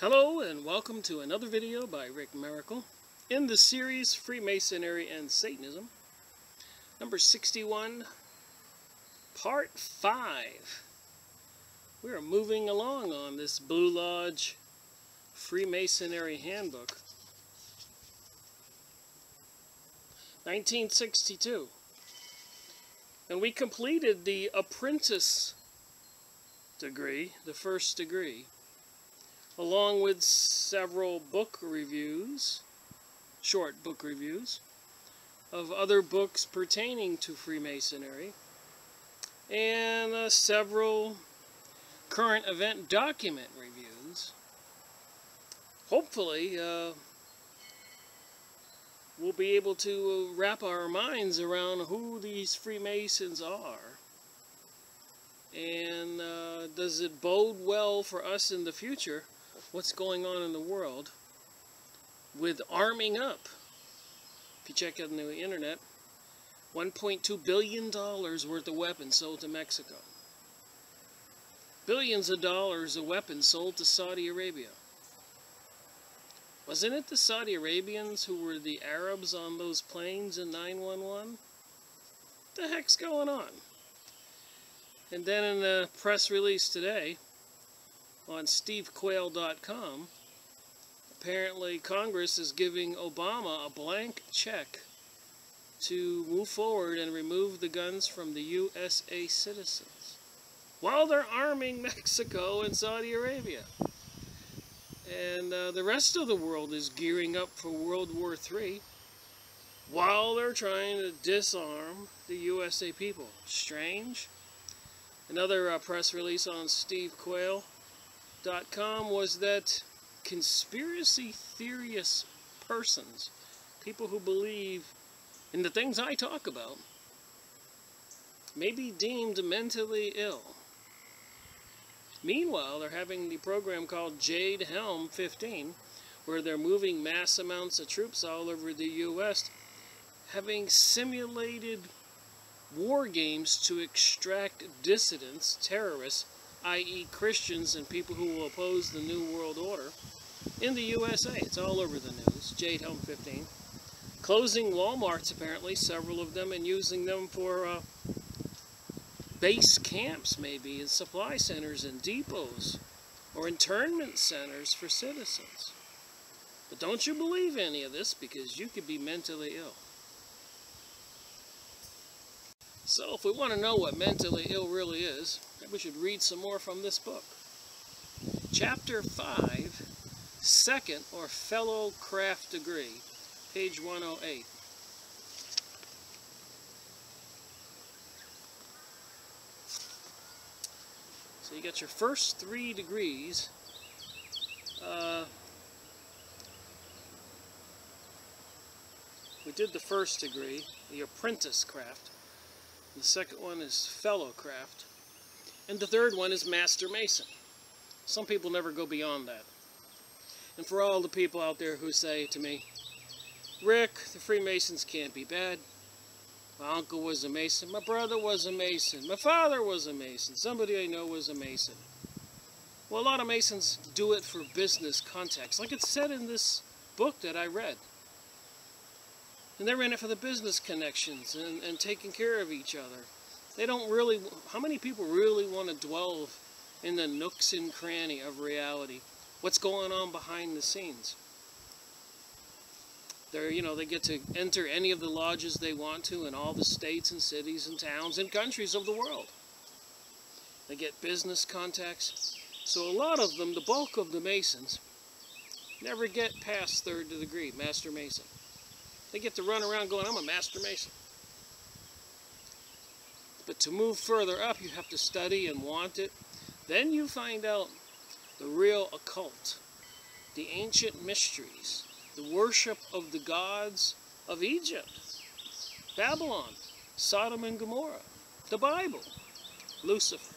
Hello and welcome to another video by Rick Miracle in the series Freemasonry and Satanism, number 61, part 5. We are moving along on this Blue Lodge Freemasonry Handbook. 1962. And we completed the apprentice degree, the first degree, along with several book reviews, short book reviews, of other books pertaining to Freemasonry, and several current event document reviews. Hopefully, we'll be able to wrap our minds around who these Freemasons are. And does it bode well for us in the future? What's going on in the world with arming up? If you check out on the internet, $1.2 billion worth of weapons sold to Mexico. Billions of dollars of weapons sold to Saudi Arabia. Wasn't it the Saudi Arabians who were the Arabs on those planes in 9/11? What the heck's going on? And then in the press release today, on stevequayle.com, apparently Congress is giving Obama a blank check to move forward and remove the guns from the USA citizens while they're arming Mexico and Saudi Arabia. And the rest of the world is gearing up for World War III while they're trying to disarm the USA people. Strange. Another press release on stevequayle.com was that conspiracy theorist persons, people who believe in the things I talk about, may be deemed mentally ill. Meanwhile, they're having the program called Jade Helm 15, where they're moving mass amounts of troops all over the U.S., having simulated war games to extract dissidents, terrorists, i.e. Christians and people who will oppose the New World Order, in the USA. It's all over the news. Jade Helm 15. Closing Walmarts, apparently, several of them, and using them for base camps, maybe, and supply centers and depots, or internment centers for citizens. But don't you believe any of this, because you could be mentally ill. So if we want to know what mentally ill really is, maybe we should read some more from this book. Chapter 5, Second or Fellow Craft Degree, page 108. So you got your first 3 degrees. We did the first degree, the apprentice craft. The second one is fellow craft. And the third one is master mason. Some people never go beyond that. And for all the people out there who say to me, Rick, the Freemasons can't be bad. My uncle was a mason. My brother was a mason. My father was a mason. Somebody I know was a mason. Well, a lot of masons do it for business contacts, like it's said in this book that I read. And they're in it for the business connections and taking care of each other. They don't really, how many people really want to dwell in the nooks and cranny of reality? What's going on behind the scenes? They're, they get to enter any of the lodges they want to in all the states and cities and towns and countries of the world. They get business contacts. So a lot of them, the bulk of the Masons, never get past 3rd degree, Master Mason. They get to run around going, I'm a Master Mason. But to move further up, you have to study and want it. Then you find out the real occult, the ancient mysteries, the worship of the gods of Egypt, Babylon, Sodom and Gomorrah, the Bible, Lucifer.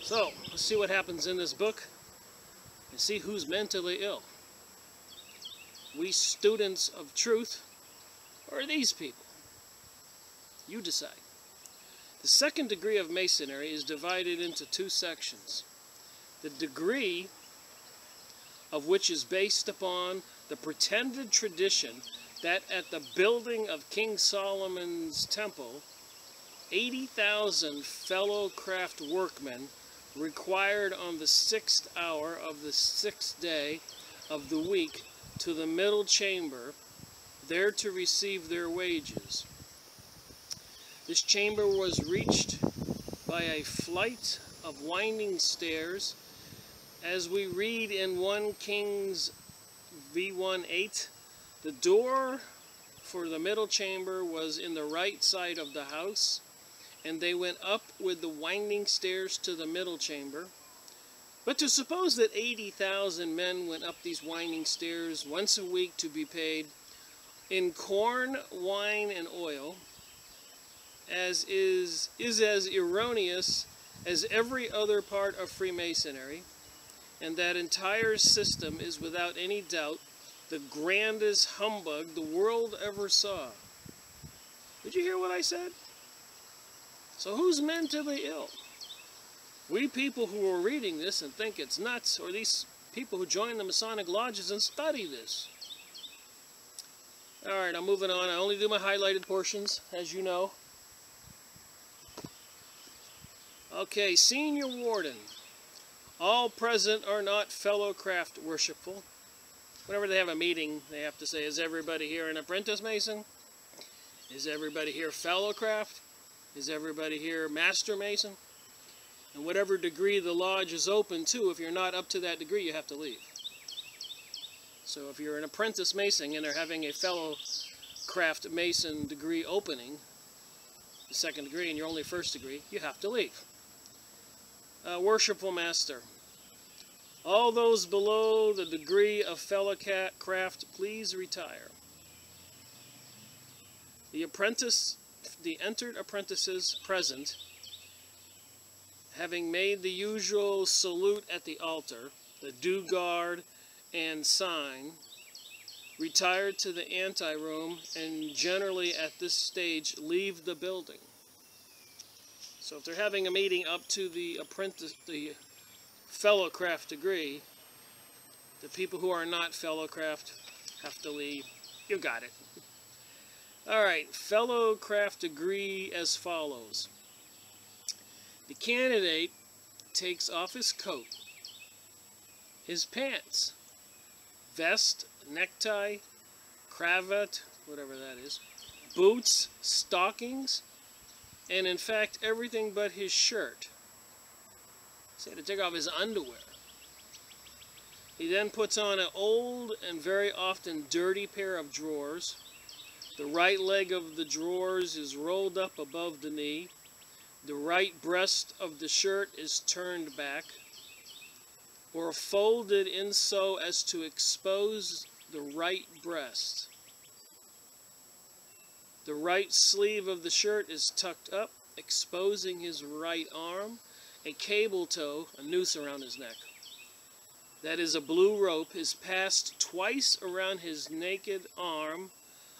So, let's see what happens in this book and see who's mentally ill. We students of truth, or these people? You decide. The second degree of Masonry is divided into 2 sections. The degree of which is based upon the pretended tradition that at the building of King Solomon's temple, 80,000 fellow craft workmen required on the 6th hour of the 6th day of the week to the middle chamber, there to receive their wages. This chamber was reached by a flight of winding stairs, as we read in 1 Kings v1:8. The door for the middle chamber was in the right side of the house, and they went up with the winding stairs to the middle chamber. But to suppose that 80,000 men went up these winding stairs once a week to be paid in corn, wine, and oil, is as erroneous as every other part of Freemasonry, and that entire system is without any doubt the grandest humbug the world ever saw. Did you hear what I said? So who's mentally ill? We people who are reading this and think it's nuts, or these people who join the Masonic lodges and study this? Alright, I'm moving on. I only do my highlighted portions, as you know. Okay, Senior Warden. All present are not fellow craft worshipful. Whenever they have a meeting, they have to say, is everybody here an apprentice Mason? Is everybody here fellow craft? Is everybody here Master Mason? And whatever degree the lodge is open to, if you're not up to that degree, you have to leave. So if you're an apprentice Mason and they're having a fellow craft Mason degree opening, the second degree, and you're only first degree, you have to leave. Worshipful Master. All those below the degree of fellow craft, please retire. The entered apprentices present, having made the usual salute at the altar, the due guard and sign, retire to the anteroom and generally at this stage leave the building. So if they're having a meeting up to the fellow craft degree, the people who are not fellow craft have to leave. You got it. Alright, fellow craft degree as follows. The candidate takes off his coat, his pants, vest, necktie, cravat, whatever that is, boots, stockings, and in fact everything but his shirt. So he had to take off his underwear. He then puts on an old and very often dirty pair of drawers. The right leg of the drawers is rolled up above the knee. The right breast of the shirt is turned back or folded in so as to expose the right breast. The right sleeve of the shirt is tucked up, exposing his right arm. A cable tow, a noose around his neck, that is a blue rope, is passed twice around his naked arm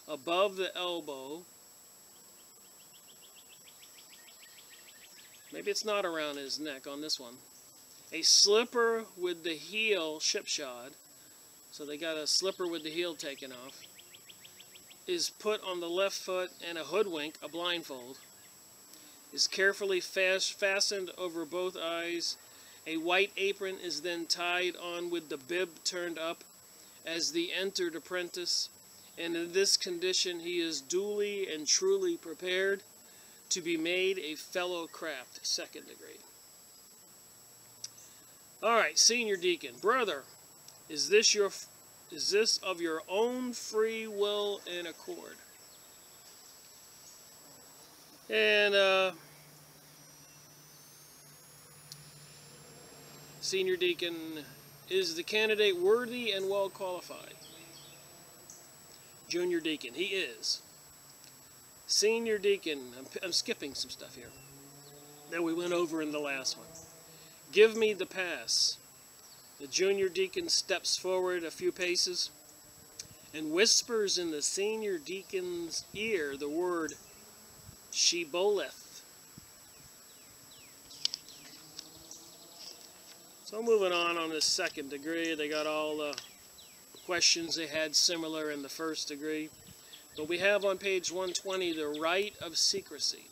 above the elbow. Maybe it's not around his neck on this one. A slipper with the heel shipshod, so they got a slipper with the heel taken off, is put on the left foot, and a hoodwink, a blindfold, is carefully fastened over both eyes. A white apron is then tied on with the bib turned up as the entered apprentice, and in this condition he is duly and truly prepared to be made a fellow craft, second degree. Alright, Senior Deacon. Brother, is this of your own free will and accord? And Senior Deacon, is the candidate worthy and well qualified? Junior Deacon, he is. Senior Deacon, I'm skipping some stuff here that we went over in the last one. Give me the pass. The Junior Deacon steps forward a few paces and whispers in the Senior Deacon's ear the word Shibboleth. So moving on this second degree, they got all the questions they had similar in the first degree. But we have on page 120 the right of secrecy.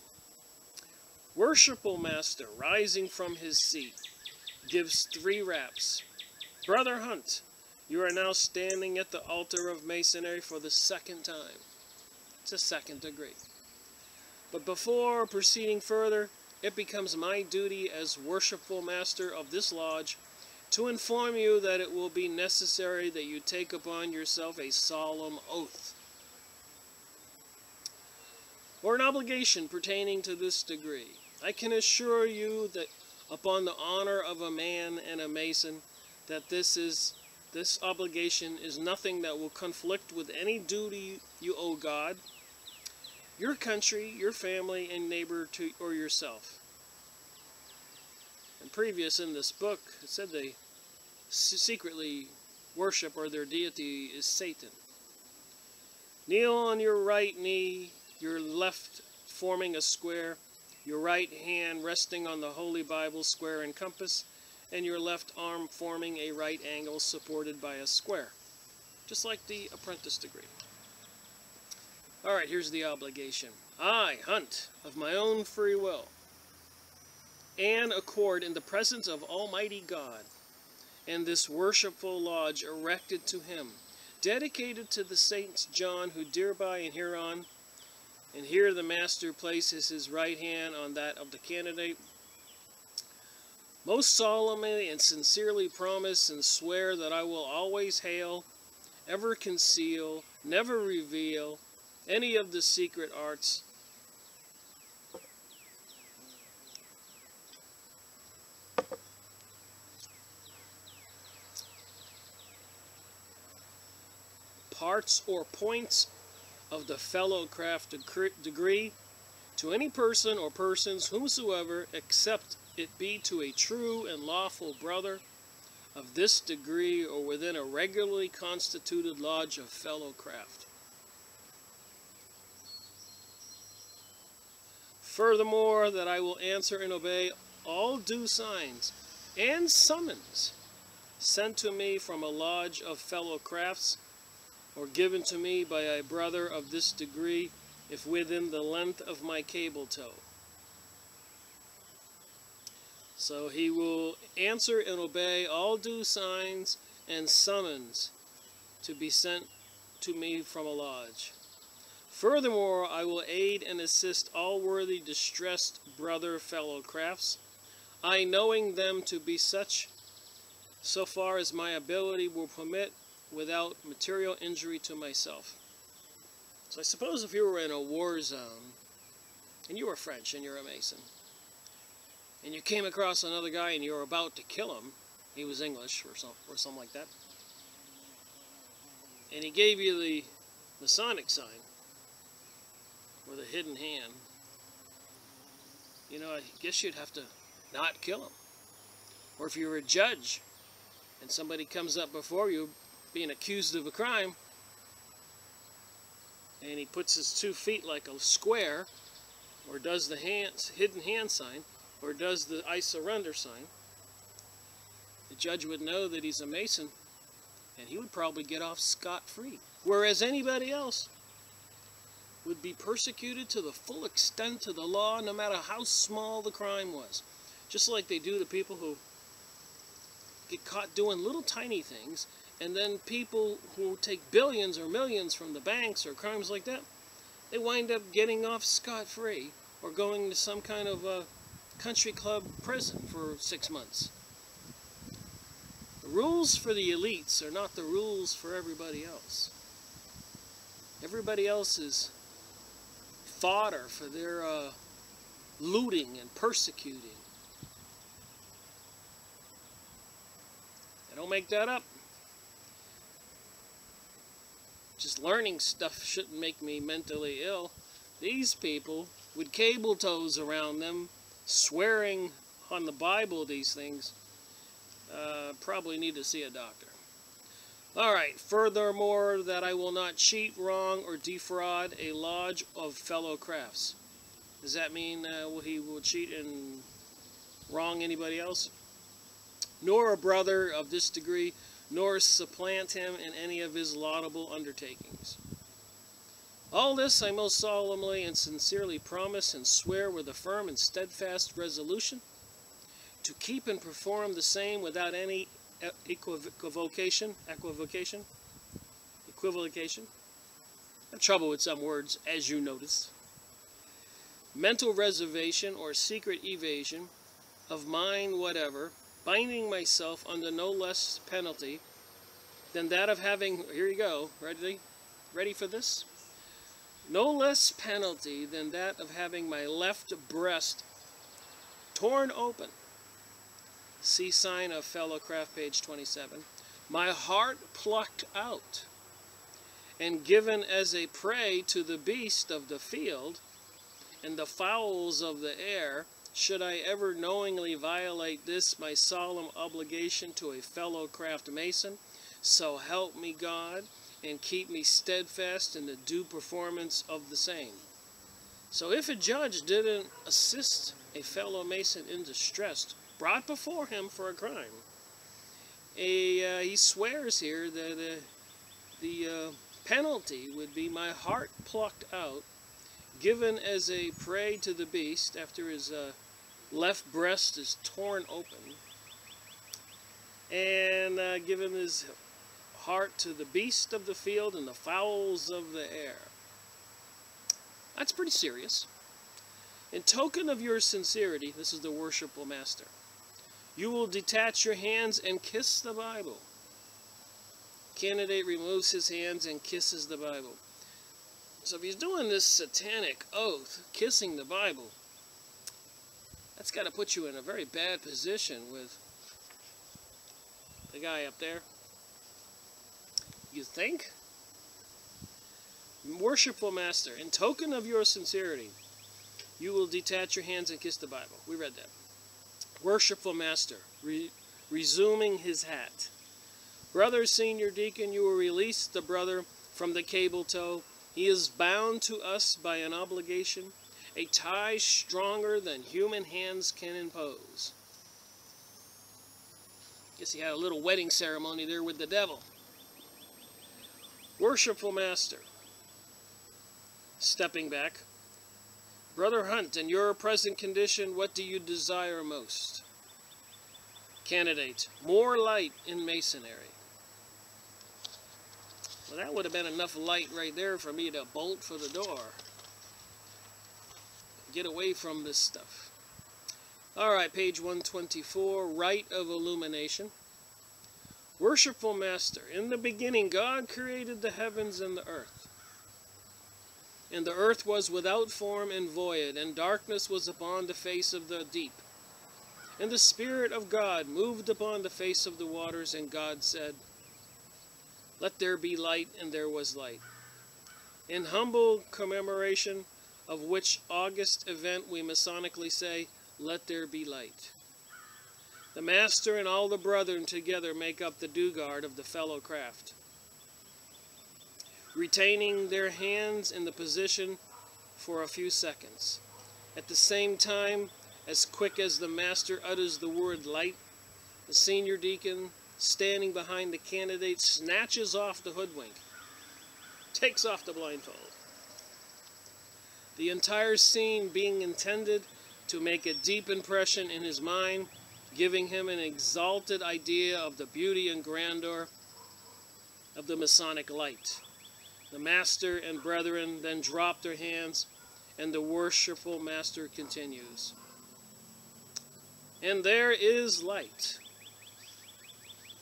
Worshipful master, rising from his seat, gives 3 raps. Brother Hunt, you are now standing at the altar of Masonry for the second time. It's a second degree. But before proceeding further, it becomes my duty as worshipful master of this lodge to inform you that it will be necessary that you take upon yourself a solemn oath, or an obligation pertaining to this degree. I can assure you that upon the honor of a man and a Mason, that this obligation is nothing that will conflict with any duty you owe God, your country, your family, and neighbor, or yourself. And previous in this book, it said they secretly worship, or their deity is Satan. Kneel on your right knee, your left forming a square, your right hand resting on the Holy Bible square and compass, and your left arm forming a right angle supported by a square, just like the apprentice degree. Alright, here's the obligation. I, Hunt, of my own free will, and accord in the presence of Almighty God, and this worshipful lodge erected to him, dedicated to the Saints John, who dear by and hereon, and here the Master places his right hand on that of the candidate, most solemnly and sincerely promise and swear that I will always hail, ever conceal, never reveal any of the secret arts, parts or points of the fellowcraft degree to any person or persons whomsoever, except it be to a true and lawful brother of this degree or within a regularly constituted lodge of fellowcraft. Furthermore, that I will answer and obey all due signs and summons sent to me from a lodge of fellowcrafts, or given to me by a brother of this degree, if within the length of my cable tow. So he will answer and obey all due signs and summons to be sent to me from a lodge. Furthermore, I will aid and assist all worthy distressed brother fellowcrafts, I knowing them to be such, so far as my ability will permit, without material injury to myself. So I suppose if you were in a war zone, and you were French and you're a Mason, and you came across another guy and you were about to kill him, he was English or something like that, and he gave you the masonic sign, or the hidden hand, you know, I guess you'd have to not kill him. Or if you were a judge and somebody comes up before you being accused of a crime, and he puts his 2 feet like a square, or does the hidden hand sign, or does the I surrender sign, the judge would know that he's a Mason, and he would probably get off scot-free. Whereas anybody else would be persecuted to the full extent of the law, no matter how small the crime was. Just like they do to people who get caught doing little tiny things, and then people who take billions or millions from the banks or crimes like that, they wind up getting off scot-free or going to some kind of country club prison for 6 months. The rules for the elites are not the rules for everybody else. Everybody else is fodder for their looting and persecuting. I don't make that up. Just learning stuff shouldn't make me mentally ill. These people, with cable tows around them, swearing on the Bible these things, probably need to see a doctor. Alright, furthermore, that I will not cheat, wrong, or defraud a lodge of fellow crafts. Does that mean he will cheat and wrong anybody else? nor a brother of this degree, nor supplant him in any of his laudable undertakings. All this I most solemnly and sincerely promise and swear with a firm and steadfast resolution to keep and perform the same without any equivocation. I have trouble with some words, as you notice. Mental reservation or secret evasion of mine whatever, binding myself under no less penalty than that of having, here you go, ready for this? No less penalty than that of having my left breast torn open. See sign of fellow craft, page 27. My heart plucked out and given as a prey to the beast of the field and the fowls of the air, should I ever knowingly violate this my solemn obligation to a fellow craft mason, so help me God, and keep me steadfast in the due performance of the same. So if a judge didn't assist a fellow mason in distress, brought before him for a crime, he swears here that the penalty would be my heart plucked out, given as a prey to the beast after his left breast is torn open, and given his heart to the beast of the field and the fowls of the air. That's pretty serious. In token of your sincerity, this is the worshipful master, you will detach your hands and kiss the Bible. Candidate removes his hands and kisses the Bible. So if he's doing this satanic oath, kissing the Bible, that's got to put you in a very bad position with the guy up there. You think? Worshipful master, in token of your sincerity, you will detach your hands and kiss the Bible. We read that. Worshipful master, resuming his hat. Brother senior deacon, you will release the brother from the cable tow. He is bound to us by an obligation, a tie stronger than human hands can impose. Guess he had a little wedding ceremony there with the devil. Worshipful master, stepping back. Brother Hunt, in your present condition, what do you desire most? Candidate, more light in masonry. Well, that would have been enough light right there for me to bolt for the door. Get away from this stuff. All right, page 124, Rite of Illumination. Worshipful Master, in the beginning God created the heavens and the earth. And the earth was without form and void, and darkness was upon the face of the deep. And the Spirit of God moved upon the face of the waters, and God said, let there be light, and there was light. In humble commemoration of which august event we masonically say, let there be light. The Master and all the brethren together make up the dugard of the fellow craft, retaining their hands in the position for a few seconds. At the same time, as quick as the Master utters the word light, the senior deacon, standing behind the candidate, snatches off the hoodwink, takes off the blindfold. The entire scene being intended to make a deep impression in his mind, giving him an exalted idea of the beauty and grandeur of the Masonic light. The Master and brethren then drop their hands, and the worshipful Master continues. And there is light.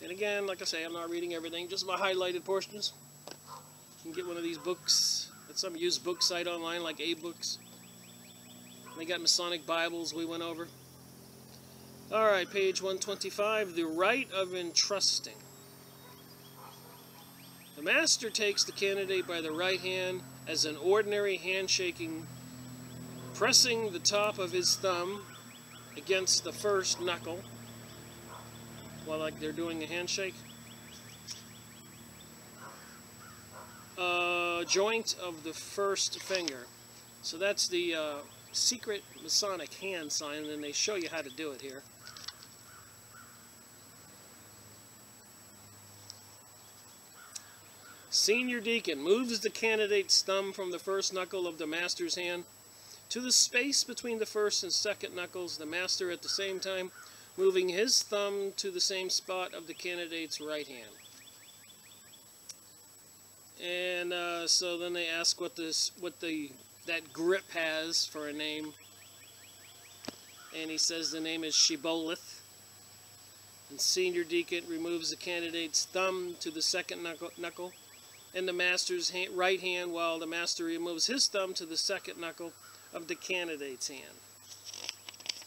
And again, like I say, I'm not reading everything, just my highlighted portions. You can get one of these books at some used book site online like A-Books. They got Masonic Bibles we went over. Alright, page 125, the rite of entrusting. The Master takes the candidate by the right hand as an ordinary handshaking, pressing the top of his thumb against the first knuckle, while like they're doing a handshake. Joint of the first finger. So that's the secret Masonic hand sign, and they show you how to do it here. senior deacon moves the candidate's thumb from the first knuckle of the master's hand to the space between the first and second knuckles, the master at the same time moving his thumb to the same spot of the candidate's right hand. And so then they ask what that grip has for a name, and he says the name is Shibboleth. And senior deacon removes the candidate's thumb to the second knuckle and the master's right hand, while the master removes his thumb to the second knuckle of the candidate's hand.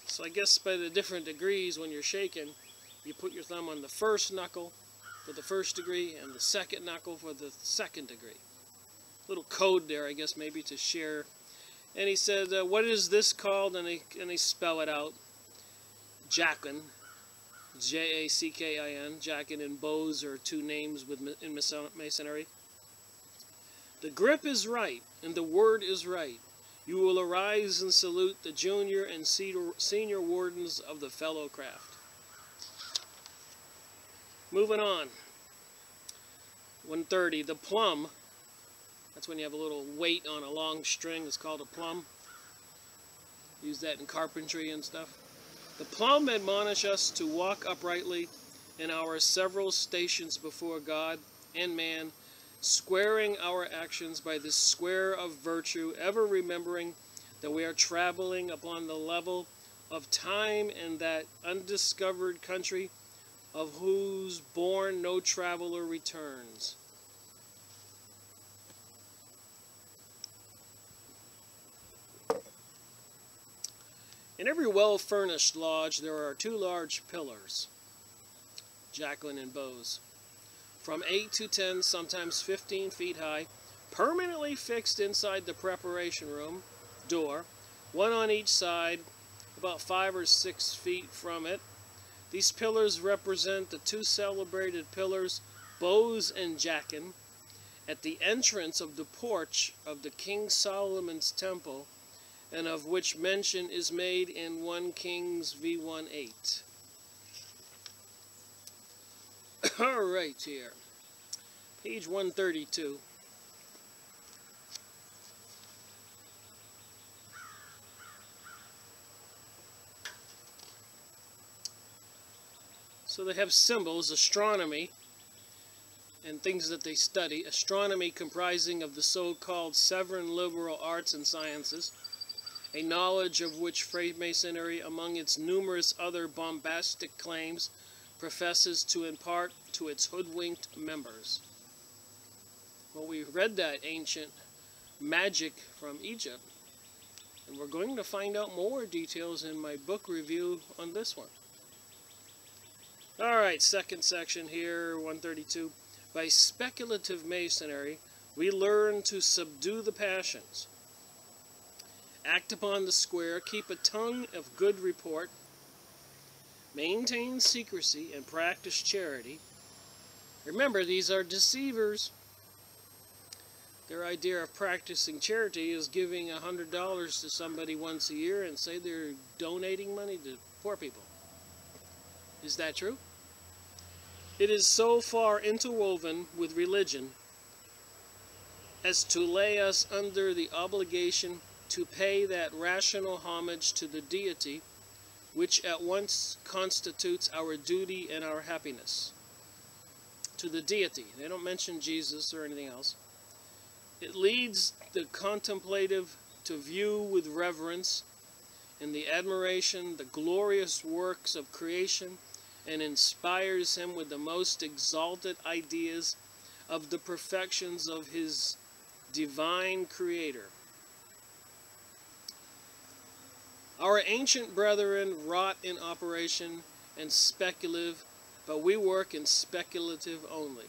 So I guess by the different degrees when you're shaking, you put your thumb on the first knuckle for the first degree and the second knuckle for the second degree. Little code there, I guess, maybe to share. And he said, what is this called? And they spell it out. Jackin. J-A-C-K-I-N. Jackin and Bose are two names in Masonry. The grip is right, and the word is right. You will arise and salute the junior and senior wardens of the fellow craft. Moving on. 130. The plumb. That's when you have a little weight on a long string. It's called a plumb. Use that in carpentry and stuff. The plumb admonish us to walk uprightly in our several stations before God and man, squaring our actions by the square of virtue, ever remembering that we are traveling upon the level of time in that undiscovered country of whose bourne no traveler returns. In every well-furnished lodge there are two large pillars, Jacqueline and Bose, from 8 to 10, sometimes 15 feet high, permanently fixed inside the preparation room door, one on each side, about 5 or 6 feet from it. These pillars represent the two celebrated pillars, Bose and Jacqueline, at the entrance of the porch of the King Solomon's temple, and of which mention is made in 1 Kings v1:8. All right, here. Page 132. So they have symbols, astronomy, and things that they study. Astronomy comprising of the so-called 7 liberal arts and sciences, a knowledge of which Freemasonry, among its numerous other bombastic claims, professes to impart to its hoodwinked members. Well, we read that ancient magic from Egypt, and we're going to find out more details in my book review on this one. Alright, second section here, 132. By speculative masonry, we learn to subdue the passions, act upon the square, keep a tongue of good report, maintain secrecy, and practice charity. Remember, these are deceivers. Their idea of practicing charity is giving $100 to somebody once a year and say they're donating money to poor people. Is that true? It is so far interwoven with religion as to lay us under the obligation to pay that rational homage to the deity which at once constitutes our duty and our happiness. To the deity. They don't mention Jesus or anything else. It leads the contemplative to view with reverence and the admiration the glorious works of creation, and inspires him with the most exalted ideas of the perfections of his divine Creator. Our ancient brethren wrought in operation and speculative, but we work in speculative only.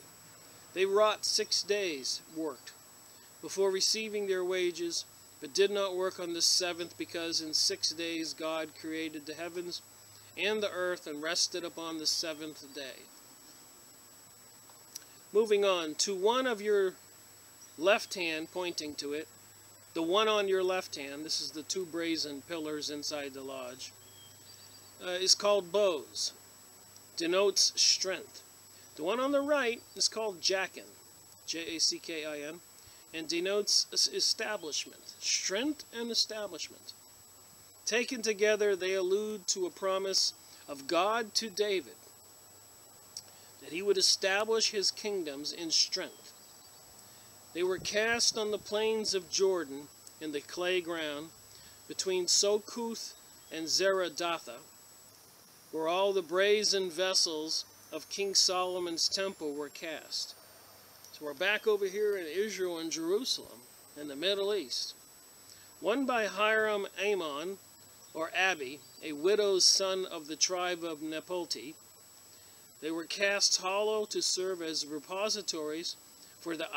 They wrought 6 days, worked, before receiving their wages, but did not work on the 7th, because in 6 days God created the heavens and the earth and rested upon the 7th day. Moving on, to one of your left hand, pointing to it, the one on your left hand, this is the 2 brazen pillars inside the lodge, is called Bose, denotes strength. The one on the right is called Jacqueline, J-A-C-K-I-N, and denotes establishment, strength and establishment. Taken together, they allude to a promise of God to David, that he would establish his kingdoms in strength. They were cast on the plains of Jordan in the clay ground between Sokoth and Zeradatha, where all the brazen vessels of King Solomon's temple were cast. So we're back over here in Israel and Jerusalem, in the Middle East. One by Hiram Amon, or Abi, a widow's son of the tribe of Nepalti. They were cast hollow to serve as repositories for the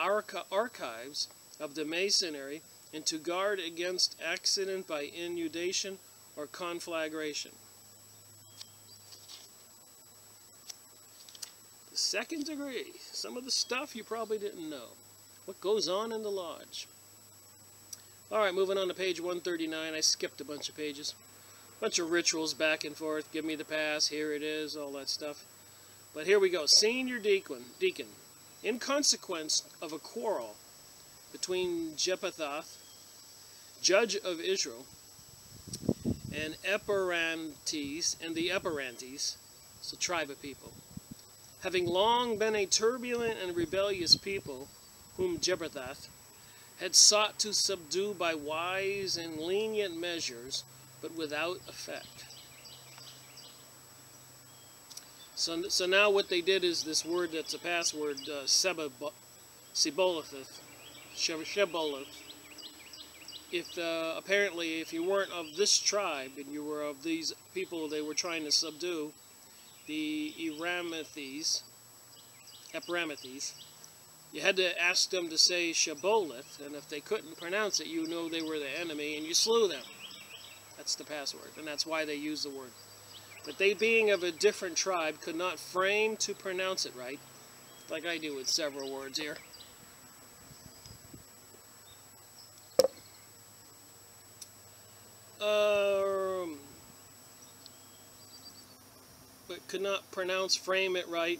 archives of the Masonry and to guard against accident by inundation or conflagration. The second degree, some of the stuff you probably didn't know. What goes on in the lodge. Alright, moving on to page 139. I skipped a bunch of pages. Bunch of rituals back and forth. Give me the pass. Here it is. All that stuff. But here we go. Senior deacon. In consequence of a quarrel between Jephthah, judge of Israel, and Eperantes, and the Eperantes, it's a tribe of people, having long been a turbulent and rebellious people, whom Jephthah had sought to subdue by wise and lenient measures, but without effect. So now what they did is this word that's a password, Shebboleth. Apparently, if you weren't of this tribe and you were of these people they were trying to subdue, the Eperantes, you had to ask them to say Shebboleth, and if they couldn't pronounce it, you know they were the enemy, and you slew them. That's the password, and that's why they use the word. But they, being of a different tribe, could not frame to pronounce it right, like I do with several words here. But could not frame it right,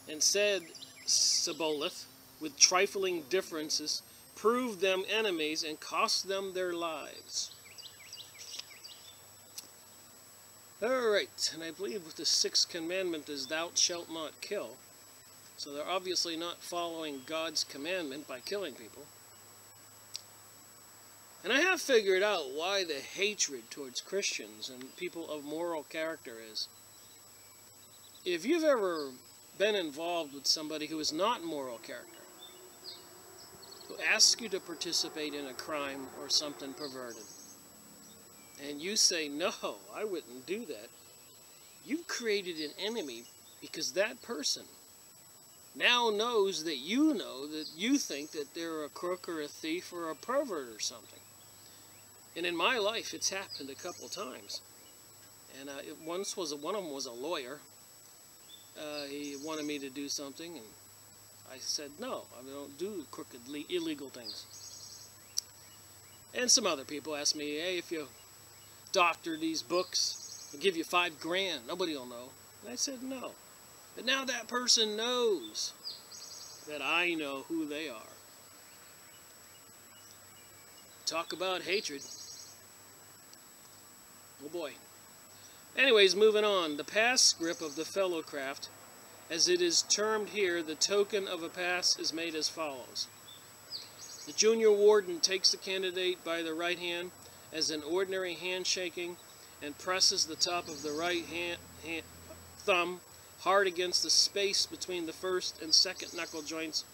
and said Shebboleth, with trifling differences, proved them enemies and cost them their lives. Alright, and I believe the sixth commandment is thou shalt not kill. So they're obviously not following God's commandment by killing people. And I have figured out why the hatred towards Christians and people of moral character is. If you've ever been involved with somebody who is not moral character, who asks you to participate in a crime or something perverted, and you say, no, I wouldn't do that, you've created an enemy because that person now knows that you think that they're a crook or a thief or a pervert or something. And in my life, it's happened a couple times. And one of them was a lawyer. He wanted me to do something, and I said, no, I don't do crooked, illegal things. And some other people asked me, hey, if you doctor these books, I'll give you $5,000. Nobody will know. And I said, no. But now that person knows that I know who they are. Talk about hatred. Oh boy. Anyways, moving on. The pass script of the fellowcraft, as it is termed here, the token of a pass is made as follows. The junior warden takes the candidate by the right hand as an ordinary handshaking and presses the top of the right thumb hard against the space between the first and second knuckle joints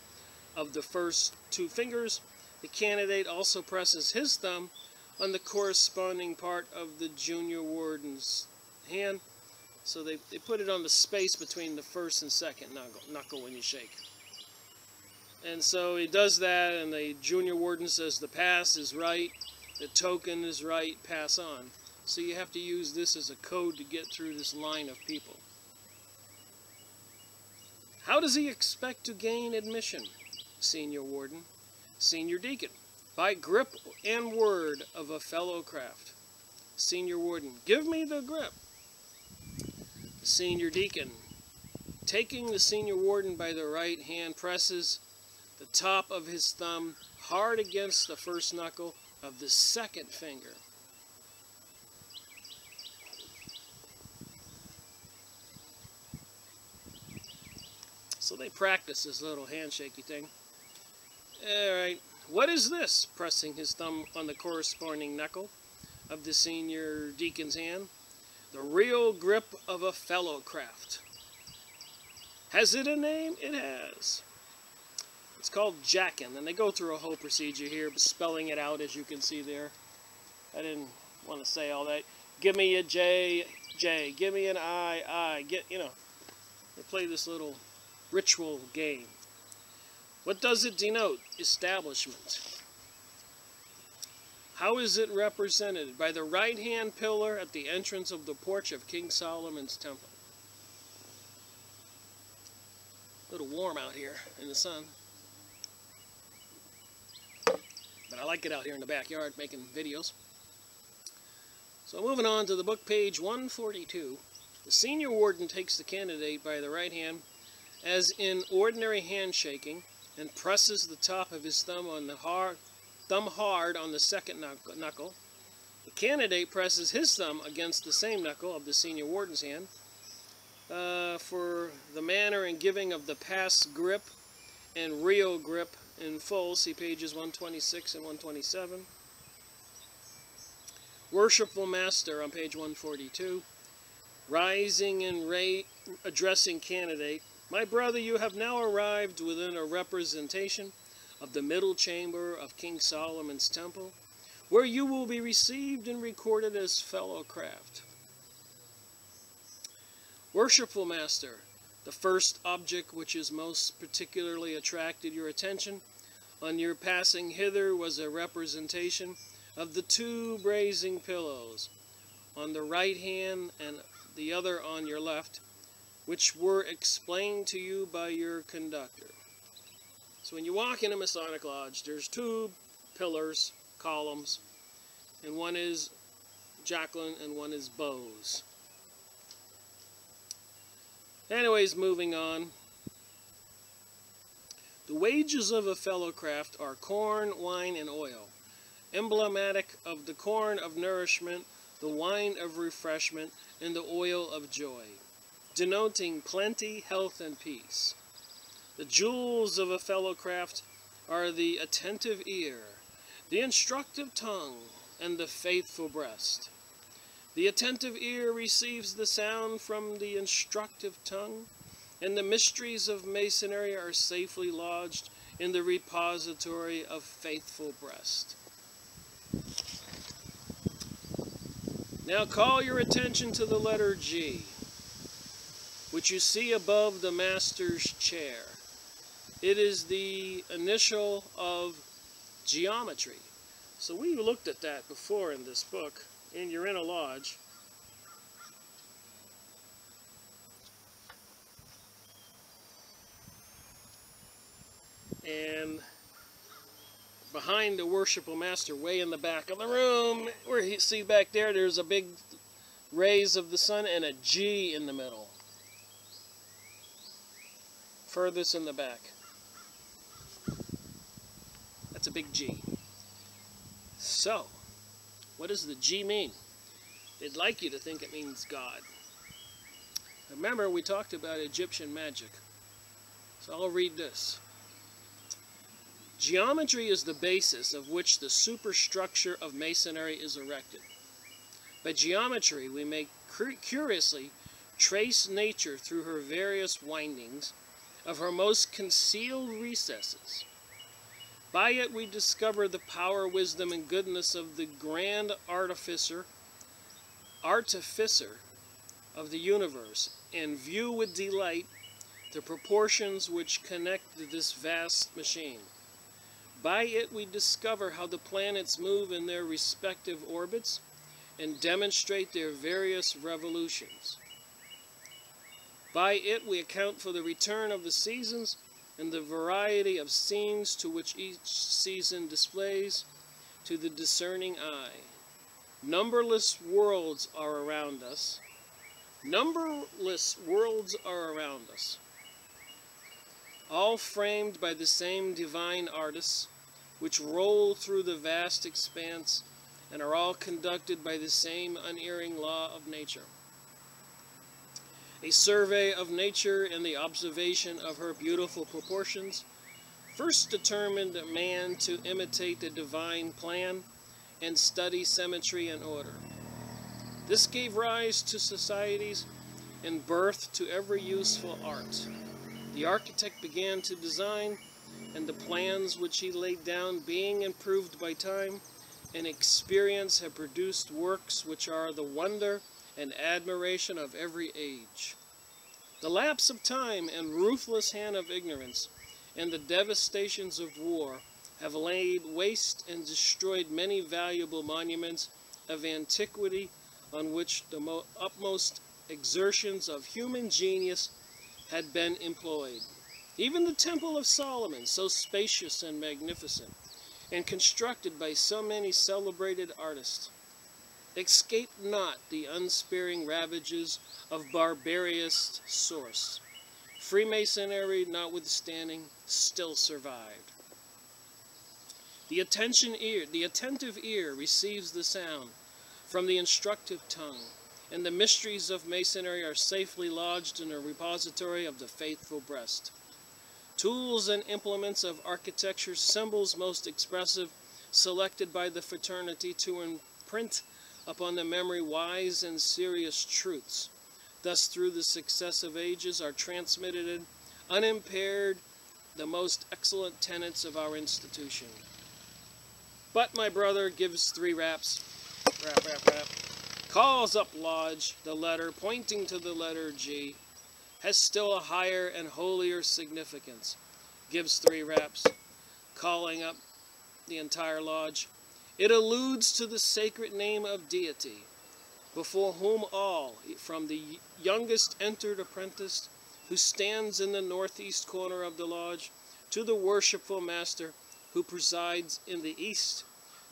of the first two fingers. The candidate also presses his thumb on the corresponding part of the junior warden's hand. So they put it on the space between the first and second knuckle when you shake. And so he does that, and the junior warden says the pass is right, the token is right, pass on. So you have to use this as a code to get through this line of people. How does he expect to gain admission? Senior warden. Senior deacon. By grip and word of a fellow craft. Senior warden. Give me the grip. Senior deacon. Taking the senior warden by the right hand, presses the top of his thumb hard against the first knuckle of the second finger. So they practice this little handshakey thing. Alright, what is this? Pressing his thumb on the corresponding knuckle of the senior deacon's hand. The real grip of a fellow craft. Has it a name? It has. It's called jacking, and they go through a whole procedure here, spelling it out as you can see there. I didn't want to say all that. Give me a J, J. Give me an I. You know, they play this little ritual game. What does it denote? Establishment. How is it represented? By the right-hand pillar at the entrance of the porch of King Solomon's temple. A little warm out here in the sun. But I like it out here in the backyard making videos. So moving on to the book, page 142. The senior warden takes the candidate by the right hand, as in ordinary handshaking, and presses the top of his thumb hard on the second knuckle. The candidate presses his thumb against the same knuckle of the senior warden's hand. For the manner and giving of the past grip and real grip in full, see pages 126 and 127. Worshipful Master on page 142. Rising and addressing candidate. My brother, you have now arrived within a representation of the middle chamber of King Solomon's temple, where you will be received and recorded as fellow craft. Worshipful Master, the first object which has most particularly attracted your attention on your passing hither was a representation of the two brazen pillows on the right hand and the other on your left, which were explained to you by your conductor. So when you walk in a Masonic lodge, there's two pillars, columns, and one is Jacqueline and one is Bose. Anyways, moving on. The wages of a fellow craft are corn, wine, and oil, emblematic of the corn of nourishment, the wine of refreshment, and the oil of joy, denoting plenty, health, and peace. The jewels of a fellow craft are the attentive ear, the instructive tongue, and the faithful breast. The attentive ear receives the sound from the instructive tongue, and the mysteries of masonry are safely lodged in the repository of faithful breast. Now call your attention to the letter G, which you see above the master's chair. It is the initial of geometry. So we looked at that before in this book, and you're in a lodge. And behind the worshipful master, way in the back of the room, where you see back there, there's a big rays of the sun and a G in the middle. Furthest in the back. That's a big G. So, what does the G mean? They'd like you to think it means God. Remember, we talked about Egyptian magic. So I'll read this. Geometry is the basis of which the superstructure of masonry is erected. By geometry, we may curiously trace nature through her various windings of her most concealed recesses. By it we discover the power, wisdom, and goodness of the grand artificer of the universe, and view with delight the proportions which connect this vast machine. By it we discover how the planets move in their respective orbits and demonstrate their various revolutions. By it we account for the return of the seasons and the variety of scenes to which each season displays to the discerning eye. Numberless worlds are around us. Numberless worlds are around us. all framed by the same divine artists, which roll through the vast expanse and are all conducted by the same unerring law of nature. A survey of nature and the observation of her beautiful proportions first determined man to imitate the divine plan and study symmetry and order. This gave rise to societies and birth to every useful art. The architect began to design, and the plans which he laid down, being improved by time and experience, have produced works which are the wonder and admiration of every age. The lapse of time and ruthless hand of ignorance and the devastations of war have laid waste and destroyed many valuable monuments of antiquity on which the utmost exertions of human genius had been employed. Even the Temple of Solomon, so spacious and magnificent, and constructed by so many celebrated artists, escaped not the unsparing ravages of barbarous source. Freemasonry, notwithstanding, still survived. The attentive ear receives the sound from the instructive tongue, and the mysteries of Masonry are safely lodged in a repository of the faithful breast. Tools and implements of architecture, symbols most expressive, selected by the fraternity to imprint upon the memory wise and serious truths. Thus, through the successive ages are transmitted unimpaired the most excellent tenets of our institution. But my brother gives 3 raps, rap, calls up Lodge, the letter, pointing to the letter G, has still a higher and holier significance, gives 3 raps, calling up the entire lodge. It alludes to the sacred name of deity, before whom all, from the youngest entered apprentice, who stands in the northeast corner of the lodge, to the worshipful master who presides in the east,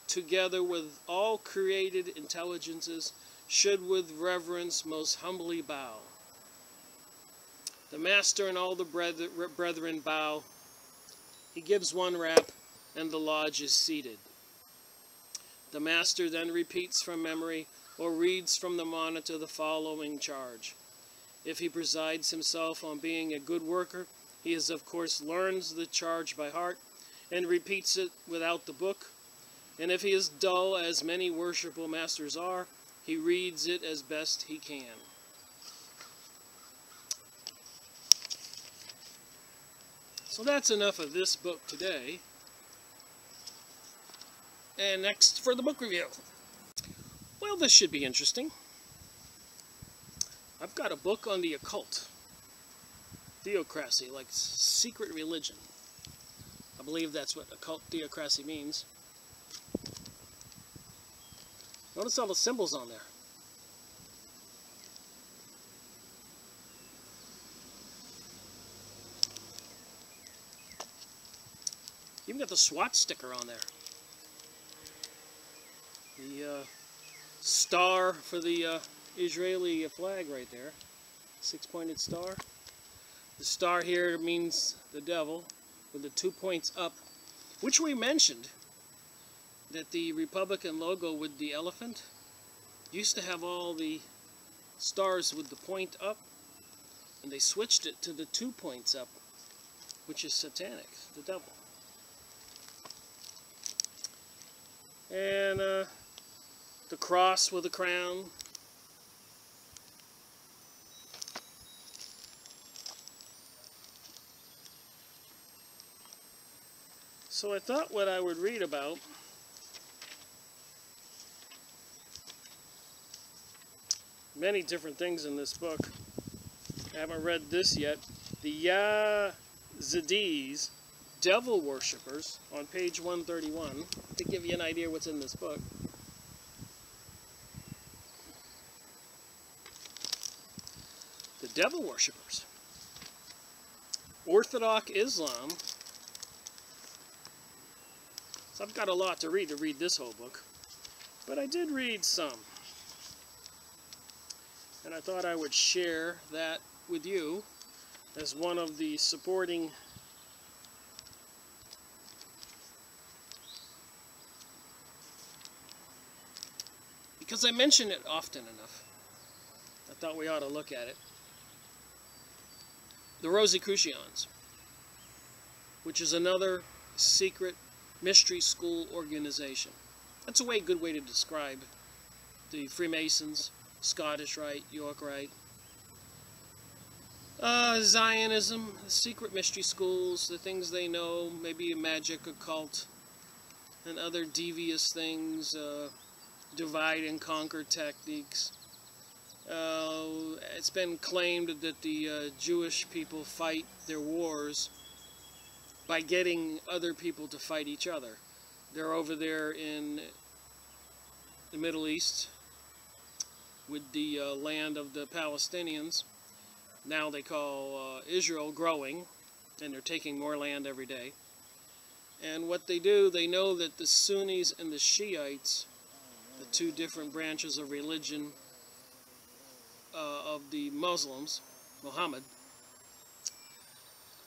together with all created intelligences, should with reverence most humbly bow. The master and all the brethren bow. He gives 1 rap, and the lodge is seated. The master then repeats from memory or reads from the monitor the following charge. If he presides himself on being a good worker, he is of course learns the charge by heart and repeats it without the book. And if he is dull, as many worshipful masters are, he reads it as best he can. So that's enough of this book today. And next for the book review. Well, this should be interesting. I've got a book on the occult. Theocracy, like secret religion. I believe that's what occult theocracy means. Notice all the symbols on there. Even got the SWAT sticker on there. The star for the Israeli flag right there. 6-pointed star. The star here means the devil with the 2 points up, which we mentioned that the Republican logo with the elephant used to have all the stars with the point up, and they switched it to the 2 points up, which is satanic, the devil. And the cross with a crown. So I thought what I would read about many different things in this book. I haven't read this yet. The Yazidis, devil worshippers, on page 131, to give you an idea what's in this book. The devil worshippers. Orthodox Islam. So I've got a lot to read this whole book. But I did read some. And I thought I would share that with you as one of the supporting because I mention it often enough, I thought we ought to look at it. The Rosicrucians, which is another secret mystery school organization. That's a good way to describe the Freemasons, Scottish Rite, York Rite. Zionism, secret mystery schools, the things they know, maybe magic, occult, and other devious things, divide and conquer techniques. It's been claimed that the Jewish people fight their wars by getting other people to fight each other. They're over there in the Middle East with the land of the Palestinians. Now they call Israel growing, and they're taking more land every day. And what they do, they know that the Sunnis and the Shiites, the two different branches of religion of the Muslims, Muhammad,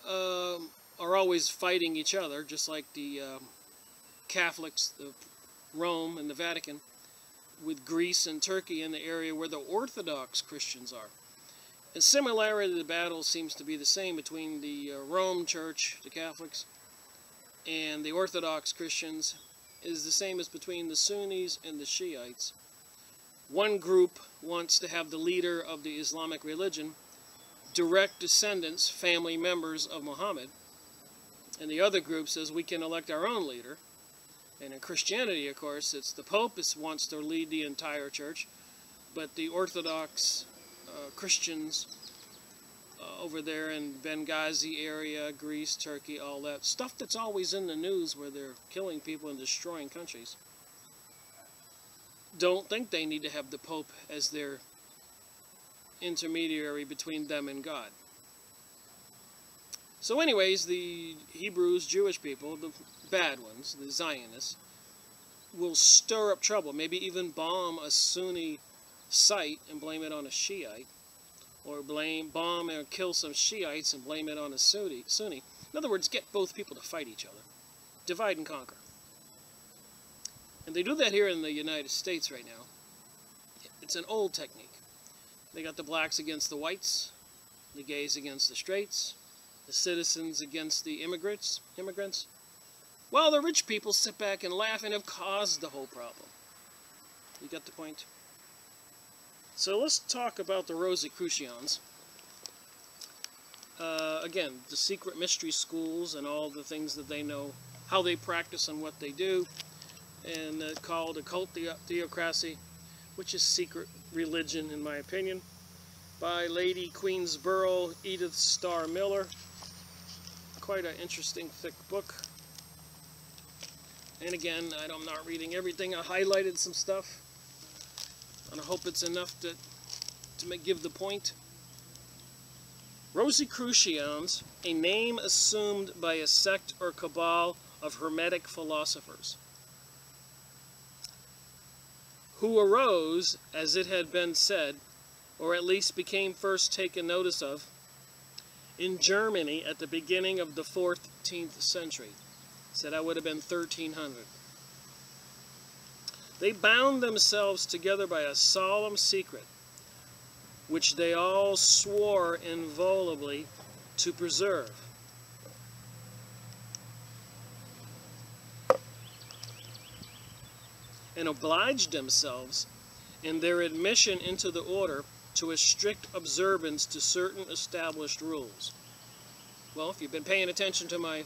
are always fighting each other, just like the Catholics, the Rome and the Vatican, with Greece and Turkey in the area where the Orthodox Christians are. And similarity to the battle seems to be the same between the Rome Church, the Catholics, and the Orthodox Christians is the same as between the Sunnis and the Shiites. One group wants to have the leader of the Islamic religion direct descendants, family members of Muhammad, and the other group says we can elect our own leader. And in Christianity, of course, it's the Pope wants to lead the entire church, but the Orthodox Christians over there in Benghazi area, Greece, Turkey, all that stuff that's always in the news where they're killing people and destroying countries, don't think they need to have the Pope as their intermediary between them and God. So anyways, the Hebrews, Jewish people, the bad ones, the Zionists, will stir up trouble, maybe even bomb a Sunni site and blame it on a Shiite, or bomb or kill some Shiites and blame it on a Sunni. In other words, get both people to fight each other. Divide and conquer. And they do that here in the United States right now. It's an old technique. They got the blacks against the whites, the gays against the straights, the citizens against the immigrants, while the rich people sit back and laugh and have caused the whole problem. You got the point? So let's talk about the Rosicrucians. Again, the secret mystery schools and all the things that they know, how they practice and what they do, and called occult theocracy, which is secret religion in my opinion, by Lady Queensborough Edith Starr Miller. Quite an interesting, thick book. And again, I'm not reading everything. I highlighted some stuff, and I hope it's enough to give the point. Rosicrucians, a name assumed by a sect or cabal of Hermetic philosophers, who arose, as it had been said, or at least became first taken notice of, in Germany at the beginning of the 14th century. Said that would have been 1300. They bound themselves together by a solemn secret, which they all swore inviolably to preserve. And obliged themselves in their admission into the order to a strict observance to certain established rules. Well, if you've been paying attention to my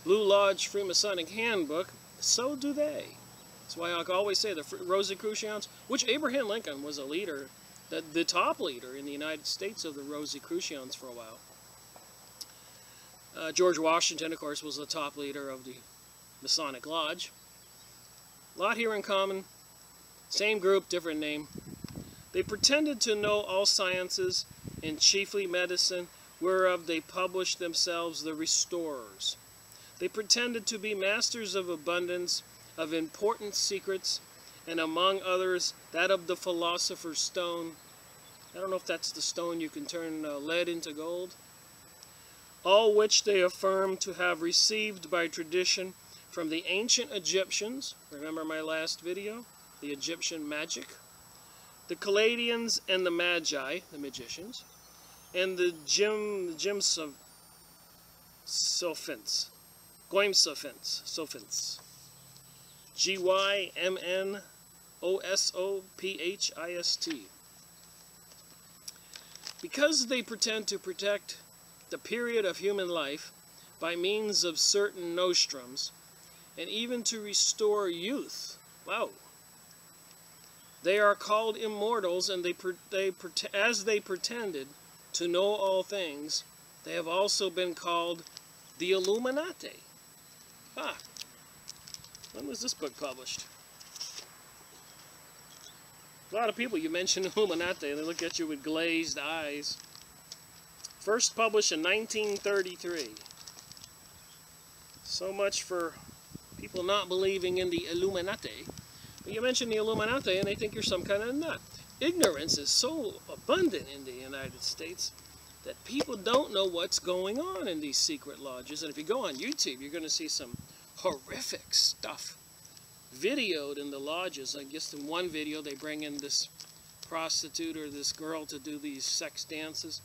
Blue Lodge Freemasonic Handbook, so do they. That's why I always say the Rosicrucians, which Abraham Lincoln was a leader, the top leader in the United States of the Rosicrucians for a while. George Washington, of course, was the top leader of the Masonic Lodge. A lot here in common. Same group, different name. They pretended to know all sciences, and chiefly medicine, whereof they published themselves the restorers. They pretended to be masters of abundance, of important secrets, and among others, that of the philosopher's stone. I don't know if that's the stone you can turn lead into gold. All which they affirm to have received by tradition from the ancient Egyptians, remember my last video, the Egyptian magic, the Chaldeans and the Magi, the magicians, and the Goymsophins, Gymnosophist. Because they pretend to protect the period of human life by means of certain nostrums, and even to restore youth. Wow. They are called immortals, and as they pretended to know all things, they have also been called the Illuminati. Ah, when was this book published? A lot of people, you mention Illuminati, and they look at you with glazed eyes. First published in 1933. So much for people not believing in the Illuminati. But you mention the Illuminati, and they think you're some kind of nut. Ignorance is so abundant in the United States that people don't know what's going on in these secret lodges. And if you go on YouTube, you're going to see some horrific stuff videoed in the lodges. I guess in one video they bring in this prostitute or this girl to do these sex dances,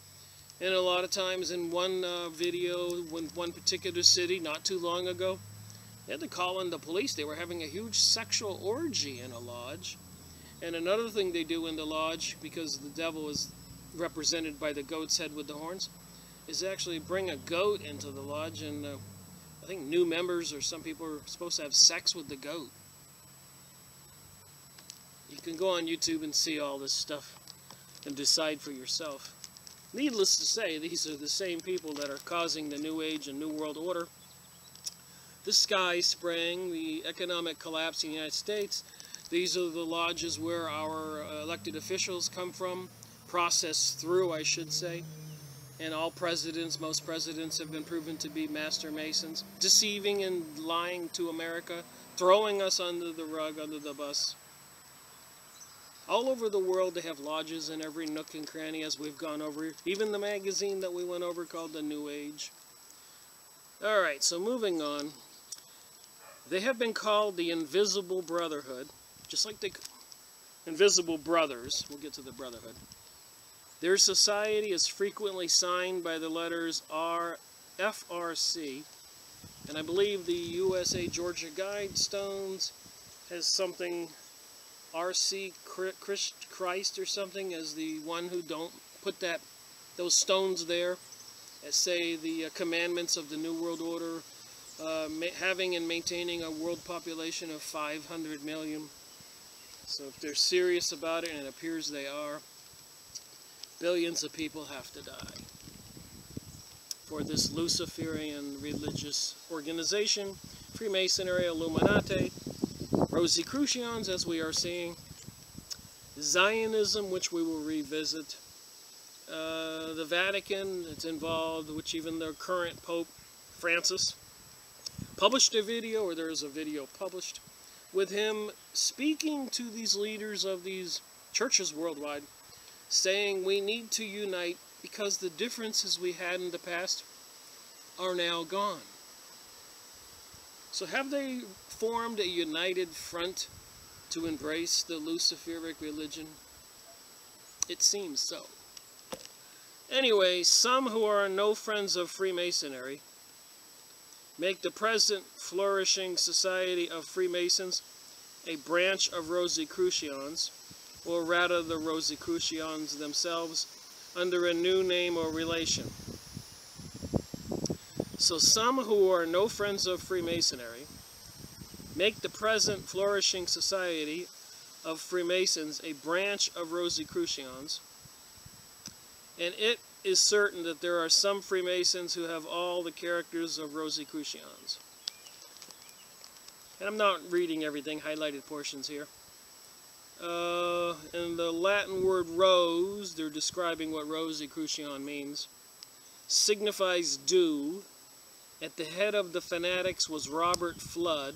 and a lot of times in one video in one particular city not too long ago, they had to call in the police. They were having a huge sexual orgy in a lodge. And another thing they do in the lodge, because the devil is represented by the goat's head with the horns, is actually bring a goat into the lodge, and I think new members or some people are supposed to have sex with the goat. You can go on YouTube and see all this stuff and decide for yourself. Needless to say, these are the same people that are causing the New Age and New World Order, the sky spraying, the economic collapse in the United States. These are the lodges where our elected officials come from, processed through, I should say. And all presidents, most presidents have been proven to be master masons, deceiving and lying to America, throwing us under the rug, under the bus. All over the world they have lodges in every nook and cranny, as we've gone over. Even the magazine that we went over called The New Age. Alright, so moving on. They have been called the Invisible Brotherhood, just like the Invisible Brothers. We'll get to the Brotherhood. Their society is frequently signed by the letters FRC, and I believe the USA Georgia Guidestones has something RC Christ or something as the one who don't put those stones there, as say the commandments of the New World Order, having and maintaining a world population of 500 million. So if they're serious about it, and it appears they are, billions of people have to die for this Luciferian religious organization, Freemasonry, Illuminati, Rosicrucians, as we are seeing, Zionism, which we will revisit, the Vatican, it's involved, which even their current Pope Francis published a video, or there is a video published, with him speaking to these leaders of these churches worldwide, saying we need to unite because the differences we had in the past are now gone. So have they formed a united front to embrace the Luciferic religion? It seems so. Anyway, some who are no friends of Freemasonry make the present flourishing society of Freemasons a branch of Rosicrucians, or rather the Rosicrucians themselves, under a new name or relation. So some who are no friends of Freemasonry make the present flourishing society of Freemasons a branch of Rosicrucians, and it is certain that there are some Freemasons who have all the characters of Rosicrucians. And I'm not reading everything, highlighted portions here. And the Latin word rose, they're describing what Rosicrucian means, signifies dew. At the head of the fanatics was Robert Flood,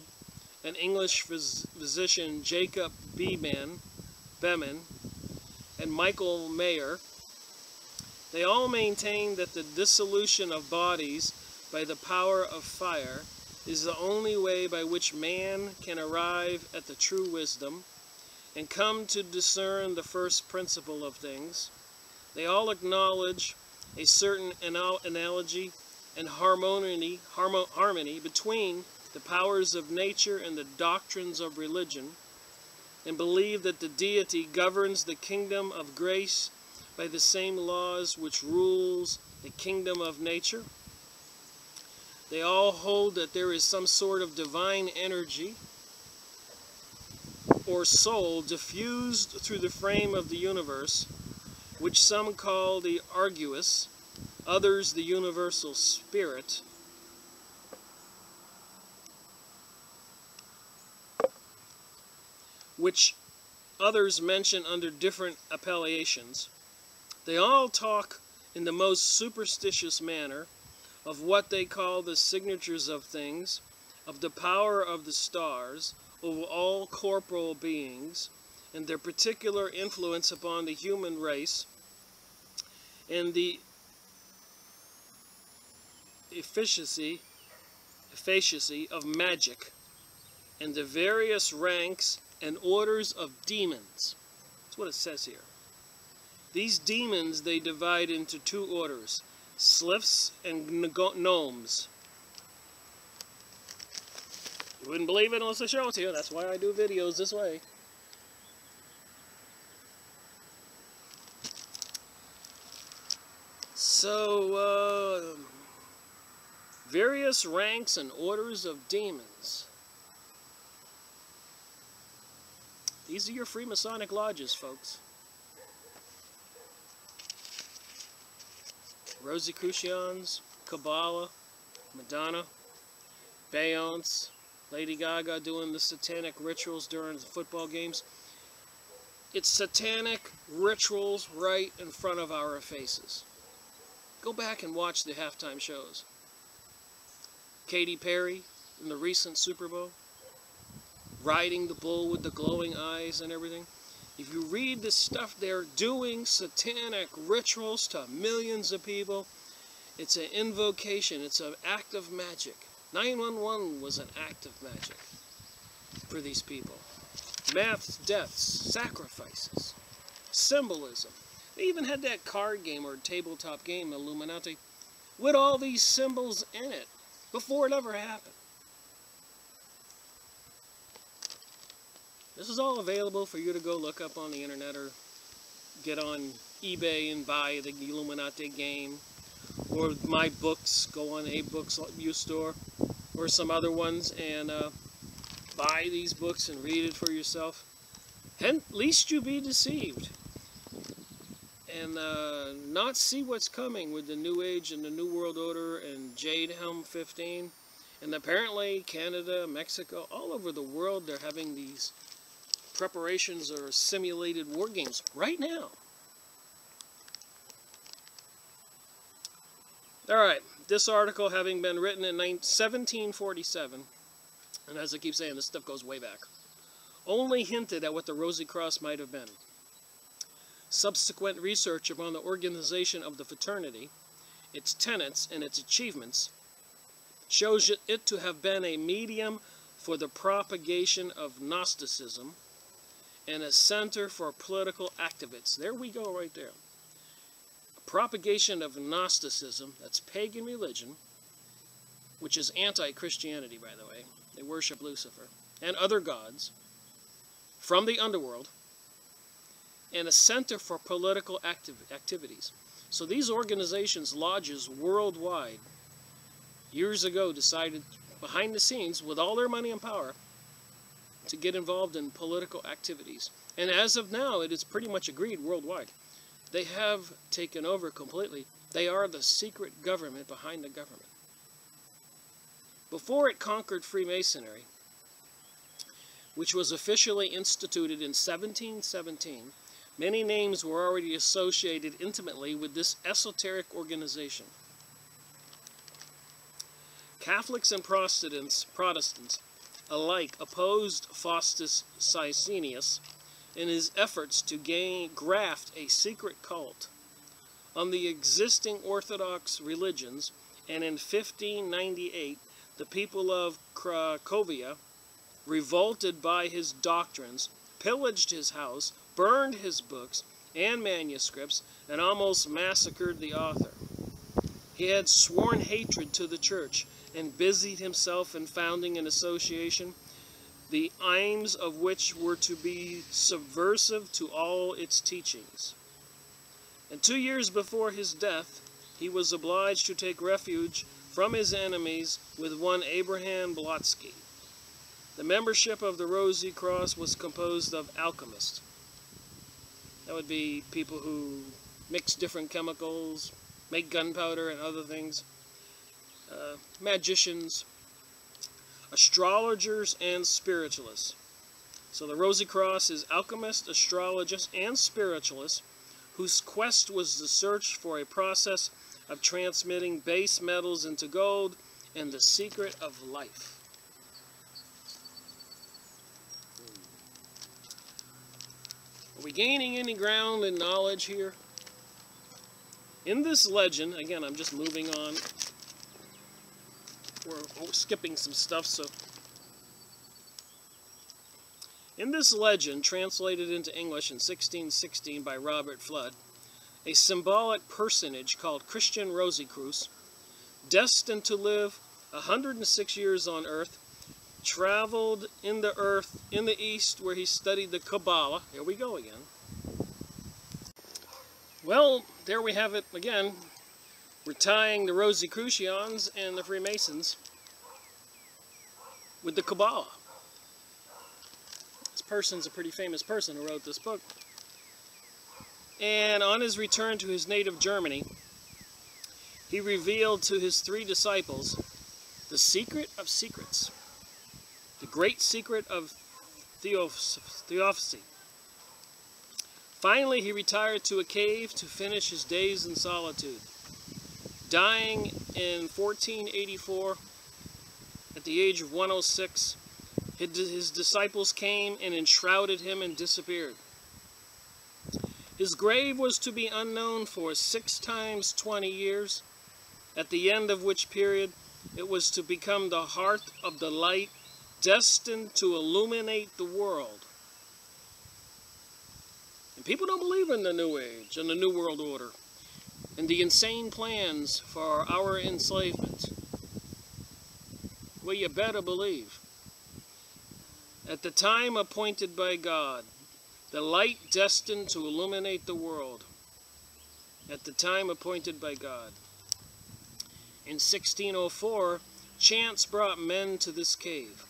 an English physician, Jacob Beeman, and Michael Mayer. They all maintain that the dissolution of bodies by the power of fire is the only way by which man can arrive at the true wisdom, and come to discern the first principle of things. They all acknowledge a certain analogy and harmony between the powers of nature and the doctrines of religion, and believe that the deity governs the kingdom of grace by the same laws which rules the kingdom of nature. They all hold that there is some sort of divine energy or soul diffused through the frame of the universe, which some call the Arguus, others the universal spirit, which others mention under different appellations. They all talk in the most superstitious manner of what they call the signatures of things, of the power of the stars, of all corporal beings, and their particular influence upon the human race, and the efficacy of magic, and the various ranks and orders of demons. That's what it says here. These demons they divide into two orders, sliffs and gnomes. You wouldn't believe it unless I show it to you. That's why I do videos this way. So, various ranks and orders of demons. These are your Freemasonic lodges, folks. Rosicrucians, Kabbalah, Madonna, Beyonce, Lady Gaga doing the satanic rituals during the football games. It's satanic rituals right in front of our faces. Go back and watch the halftime shows. Katy Perry in the recent Super Bowl, riding the bull with the glowing eyes and everything. If you read the stuff they're doing, satanic rituals to millions of people, it's an invocation, it's an act of magic. 911 was an act of magic for these people. Maths, deaths, sacrifices, symbolism. They even had that card game or tabletop game, Illuminati, with all these symbols in it before it ever happened. This is all available for you to go look up on the internet or get on eBay and buy the Illuminati game. Or my books, go on a books store or some other ones and buy these books and read it for yourself. And least you be deceived. And not see what's coming with the New Age and the New World Order and Jade Helm 15. And apparently Canada, Mexico, all over the world they're having these preparations or simulated war games right now. Alright, this article having been written in 1747, and as I keep saying, this stuff goes way back, only hinted at what the Rosy Cross might have been. Subsequent research upon the organization of the fraternity, its tenets, and its achievements shows it to have been a medium for the propagation of Gnosticism and a center for political activists. There we go right there. Propagation of Gnosticism, that's pagan religion, which is anti-Christianity, by the way. They worship Lucifer and other gods from the underworld, and a center for political activities. So these organizations, lodges worldwide, years ago decided, behind the scenes, with all their money and power, to get involved in political activities. And as of now, it is pretty much agreed worldwide. They have taken over completely. They are the secret government behind the government. Before it conquered Freemasonry, which was officially instituted in 1717, many names were already associated intimately with this esoteric organization. Catholics and Protestants alike opposed Faustus Caecilius in his efforts to graft a secret cult on the existing Orthodox religions, and in 1598 the people of Cracovia, revolted by his doctrines, pillaged his house, burned his books and manuscripts, and almost massacred the author. He had sworn hatred to the church and busied himself in founding an association, the aims of which were to be subversive to all its teachings. And 2 years before his death, he was obliged to take refuge from his enemies with one Abraham Blotsky. The membership of the Rosy Cross was composed of alchemists. That would be people who mix different chemicals, make gunpowder and other things, magicians, astrologers, and spiritualists. So the Rosy Cross is alchemists, astrologists, and spiritualists whose quest was the search for a process of transmitting base metals into gold and the secret of life. Are we gaining any ground in knowledge here? In this legend, again, I'm just moving on. We're skipping some stuff, so. In this legend, translated into English in 1616 by Robert Flood, a symbolic personage called Christian Rosicruce, destined to live 106 years on earth, traveled in the east where he studied the Kabbalah. Here we go again. Well, there we have it again. We're tying the Rosicrucians and the Freemasons with the Kabbalah. This person's a pretty famous person who wrote this book. And on his return to his native Germany, he revealed to his 3 disciples the secret of secrets, the great secret of theosophy. Finally, he retired to a cave to finish his days in solitude. Dying in 1484, at the age of 106, his disciples came and enshrouded him and disappeared. His grave was to be unknown for 6 times 20 years, at the end of which period it was to become the heart of the light destined to illuminate the world. And people don't believe in the New Age and the New World Order and the insane plans for our enslavement. Well, you better believe. At the time appointed by God, the light destined to illuminate the world. At the time appointed by God. In 1604, chance brought men to this cave.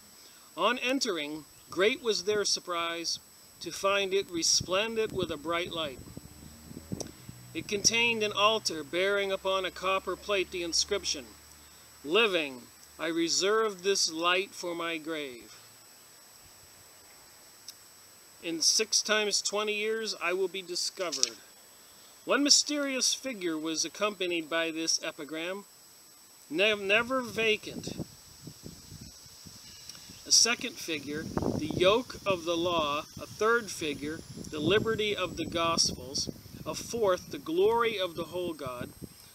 On entering, great was their surprise to find it resplendent with a bright light. It contained an altar bearing upon a copper plate the inscription, "Living, I reserve this light for my grave. In 6 times 20 years I will be discovered." One mysterious figure was accompanied by this epigram, never vacant. A second figure, the yoke of the law. A third figure, the liberty of the Gospels. A fourth, the glory of the whole God.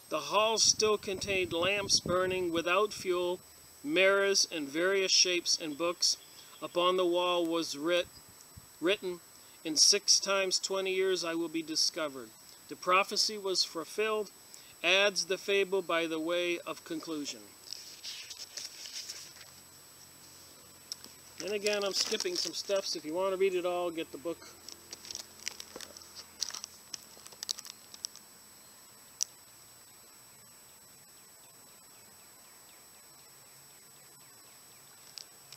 The hall still contained lamps burning without fuel, mirrors in various shapes and books. Upon the wall was written, "In 6 times 20 years I will be discovered." The prophecy was fulfilled, adds the fable by the way of conclusion. And again, I'm skipping some stuff, so if you want to read it all, get the book.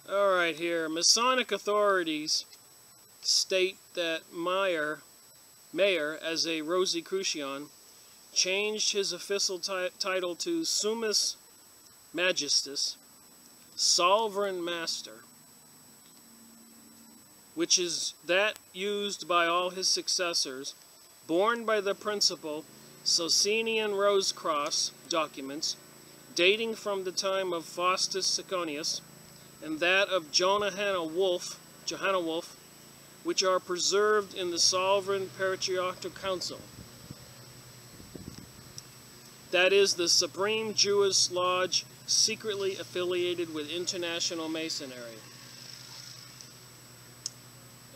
Alright, here, Masonic authorities state that Mayer, as a Rosicrucian, changed his official title to Summus Magistus, Sovereign Master, which is that used by all his successors, borne by the principal Socinian Rose Cross documents, dating from the time of Faustus Suetonius, and that of Johanna Wolf, which are preserved in the Sovereign Patriarchal Council. That is the Supreme Jewish Lodge secretly affiliated with international Masonry.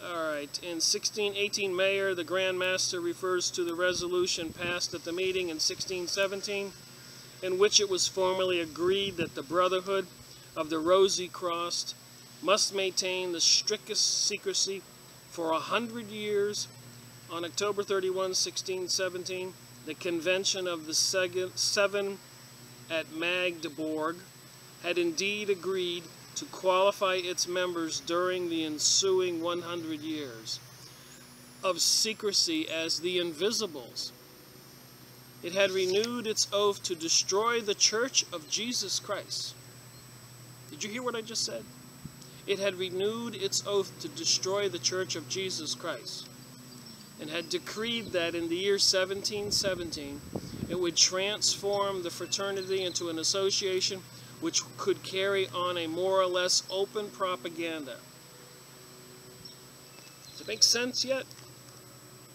Alright, in 1618 Mayor, the Grand Master refers to the resolution passed at the meeting in 1617, in which it was formally agreed that the Brotherhood of the Rosy Cross must maintain the strictest secrecy for 100 years. On October 31, 1617, the Convention of the Seven at Magdeburg had indeed agreed to qualify its members during the ensuing 100 years of secrecy as the Invisibles. It had renewed its oath to destroy the Church of Jesus Christ. Did you hear what I just said? It had renewed its oath to destroy the Church of Jesus Christ, and had decreed that in the year 1717 it would transform the fraternity into an association which could carry on a more or less open propaganda. Does it make sense yet?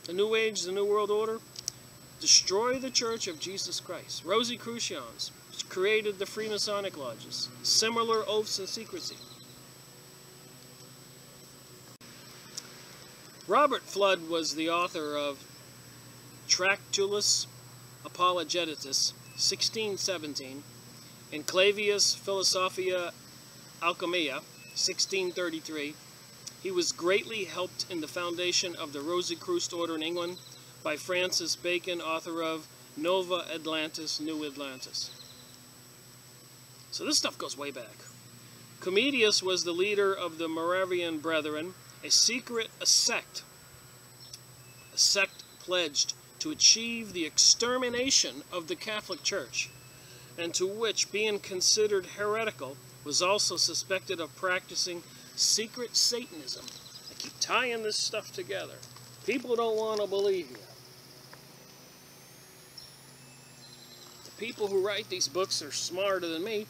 The New Age, the New World Order? Destroy the Church of Jesus Christ. Rosicrucians created the Freemasonic lodges. Similar oaths and secrecy. Robert Flood was the author of Tractatus Apologeticis, 1617, and Clavius Philosophia Alchemia, 1633. He was greatly helped in the foundation of the Rosicrucian order in England by Francis Bacon, author of Nova Atlantis, New Atlantis. So this stuff goes way back. Commodius was the leader of the Moravian Brethren, a sect pledged to achieve the extermination of the Catholic Church, and to which, being considered heretical, was also suspected of practicing secret Satanism. I keep tying this stuff together. People don't want to believe you. The people who write these books are smarter than me,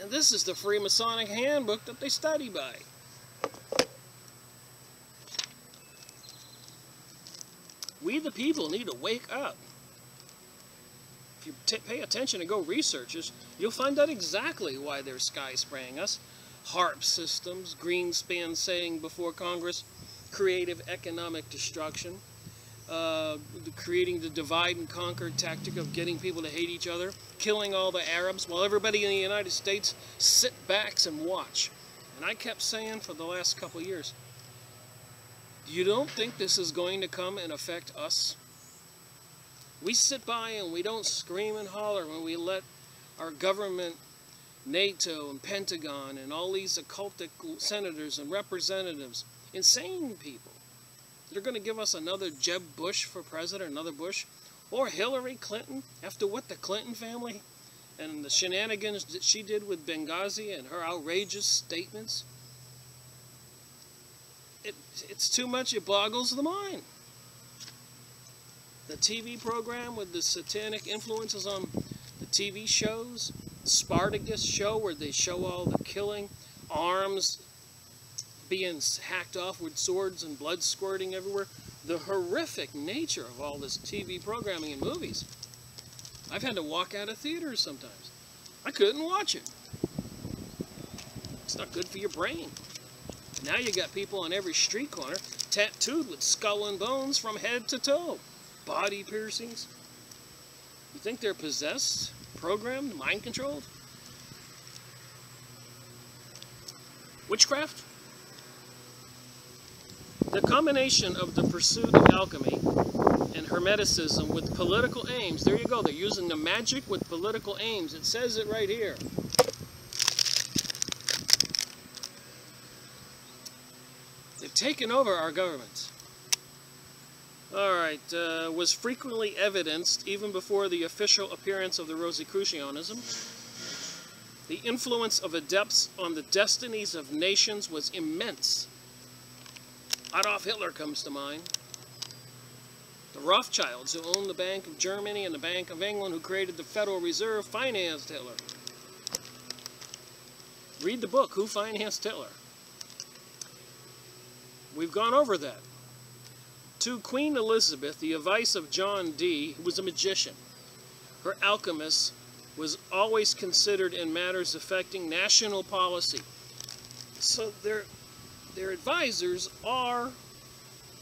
and this is the Freemasonic handbook that they study by. We the people need to wake up. If you pay attention and go research this, you'll find out exactly why they're sky spraying us. HARP systems, Greenspan saying before Congress, creative economic destruction, creating the divide and conquer tactic of getting people to hate each other, killing all the Arabs, while everybody in the United States sit back and watch. And I kept saying for the last couple of years, you don't think this is going to come and affect us? We sit by and we don't scream and holler when we let our government, NATO and Pentagon and all these occultic senators and representatives, insane people, they're going to give us another Jeb Bush for president, another Bush, or Hillary Clinton, after what the Clinton family and the shenanigans that she did with Benghazi and her outrageous statements. It's too much, it boggles the mind. The TV program with the satanic influences on the TV shows, Spartacus show where they show all the killing, arms being hacked off with swords and blood squirting everywhere. The horrific nature of all this TV programming and movies. I've had to walk out of theaters sometimes. I couldn't watch it. It's not good for your brain. Now you got people on every street corner tattooed with skull and bones from head to toe. Body piercings. You think they're possessed, programmed, mind controlled? Witchcraft? The combination of the pursuit of alchemy and hermeticism with political aims. There you go. They're using the magic with political aims. It says it right here. They've taken over our government. Alright, was frequently evidenced even before the official appearance of the Rosicrucianism. The influence of adepts on the destinies of nations was immense. Adolf Hitler comes to mind. The Rothschilds, who owned the Bank of Germany and the Bank of England, who created the Federal Reserve, financed Hitler. Read the book, Who Financed Hitler? We've gone over that. To Queen Elizabeth, the advice of John Dee, who was a magician, her alchemist, was always considered in matters affecting national policy. So they're their advisors are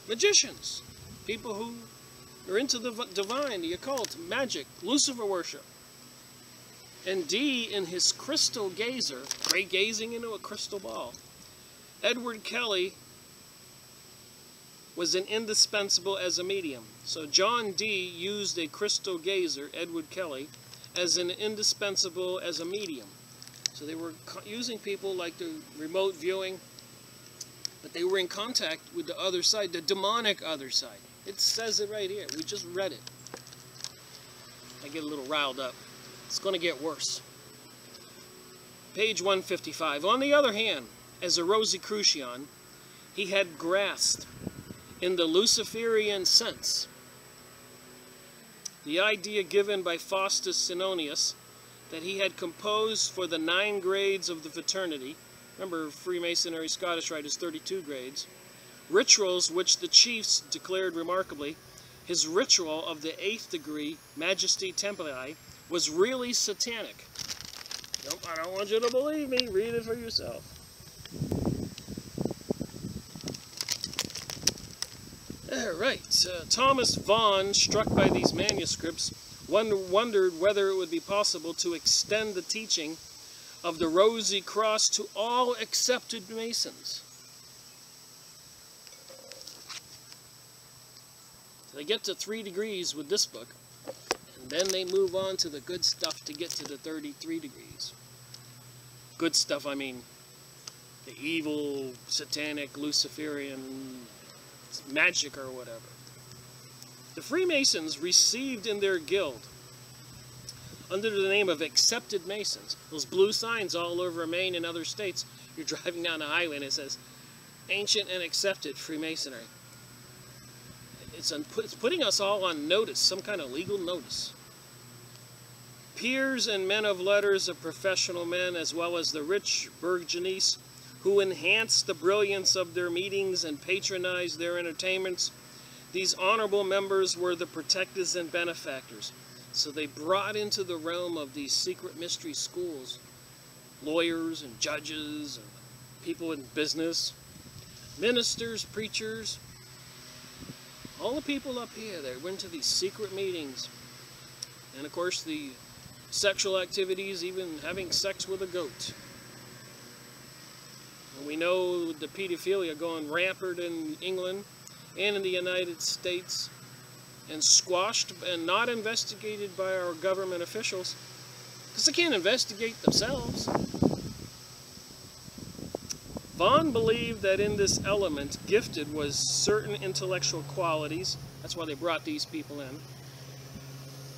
magicians, people who are into the divine, the occult, magic, Lucifer worship. And D, in his crystal gazer, great gazing into a crystal ball, Edward Kelly was an indispensable as a medium. So John D used a crystal gazer, Edward Kelly, as an indispensable as a medium. So they were using people like the remote viewing, but they were in contact with the other side, the demonic other side. It says it right here. We just read it. I get a little riled up. It's going to get worse. Page 155. On the other hand, as a Rosicrucian, he had grasped in the Luciferian sense the idea given by Faustus Sinonius that he had composed for the 9 grades of the fraternity. Remember, Freemasonry Scottish Rite is 32 grades. Rituals which the chiefs declared remarkably. His ritual of the 8th degree, Majesty Templii, was really satanic. I don't want you to believe me. Read it for yourself. Alright, Thomas Vaughan, struck by these manuscripts, wondered whether it would be possible to extend the teaching of the Rosy Cross to all accepted Masons. So they get to 3 degrees with this book, and then they move on to the good stuff to get to the 33 degrees. Good stuff, I mean the evil, satanic, Luciferian magic or whatever. The Freemasons received in their guild, under the name of Accepted Masons, those blue signs all over Maine and other states. You're driving down the highway and it says, Ancient and Accepted Freemasonry. It's putting us all on notice, some kind of legal notice. Peers and men of letters of professional men, as well as the rich bourgeoisie, who enhanced the brilliance of their meetings and patronized their entertainments, these honorable members were the protectors and benefactors. So they brought into the realm of these secret mystery schools lawyers and judges and people in business, ministers, preachers, all the people up here that went to these secret meetings. And of course the sexual activities, even having sex with a goat. And we know the pedophilia going rampant in England and in the United States, and squashed and not investigated by our government officials because they can't investigate themselves. Vaughan believed that in this element gifted was certain intellectual qualities, that's why they brought these people in,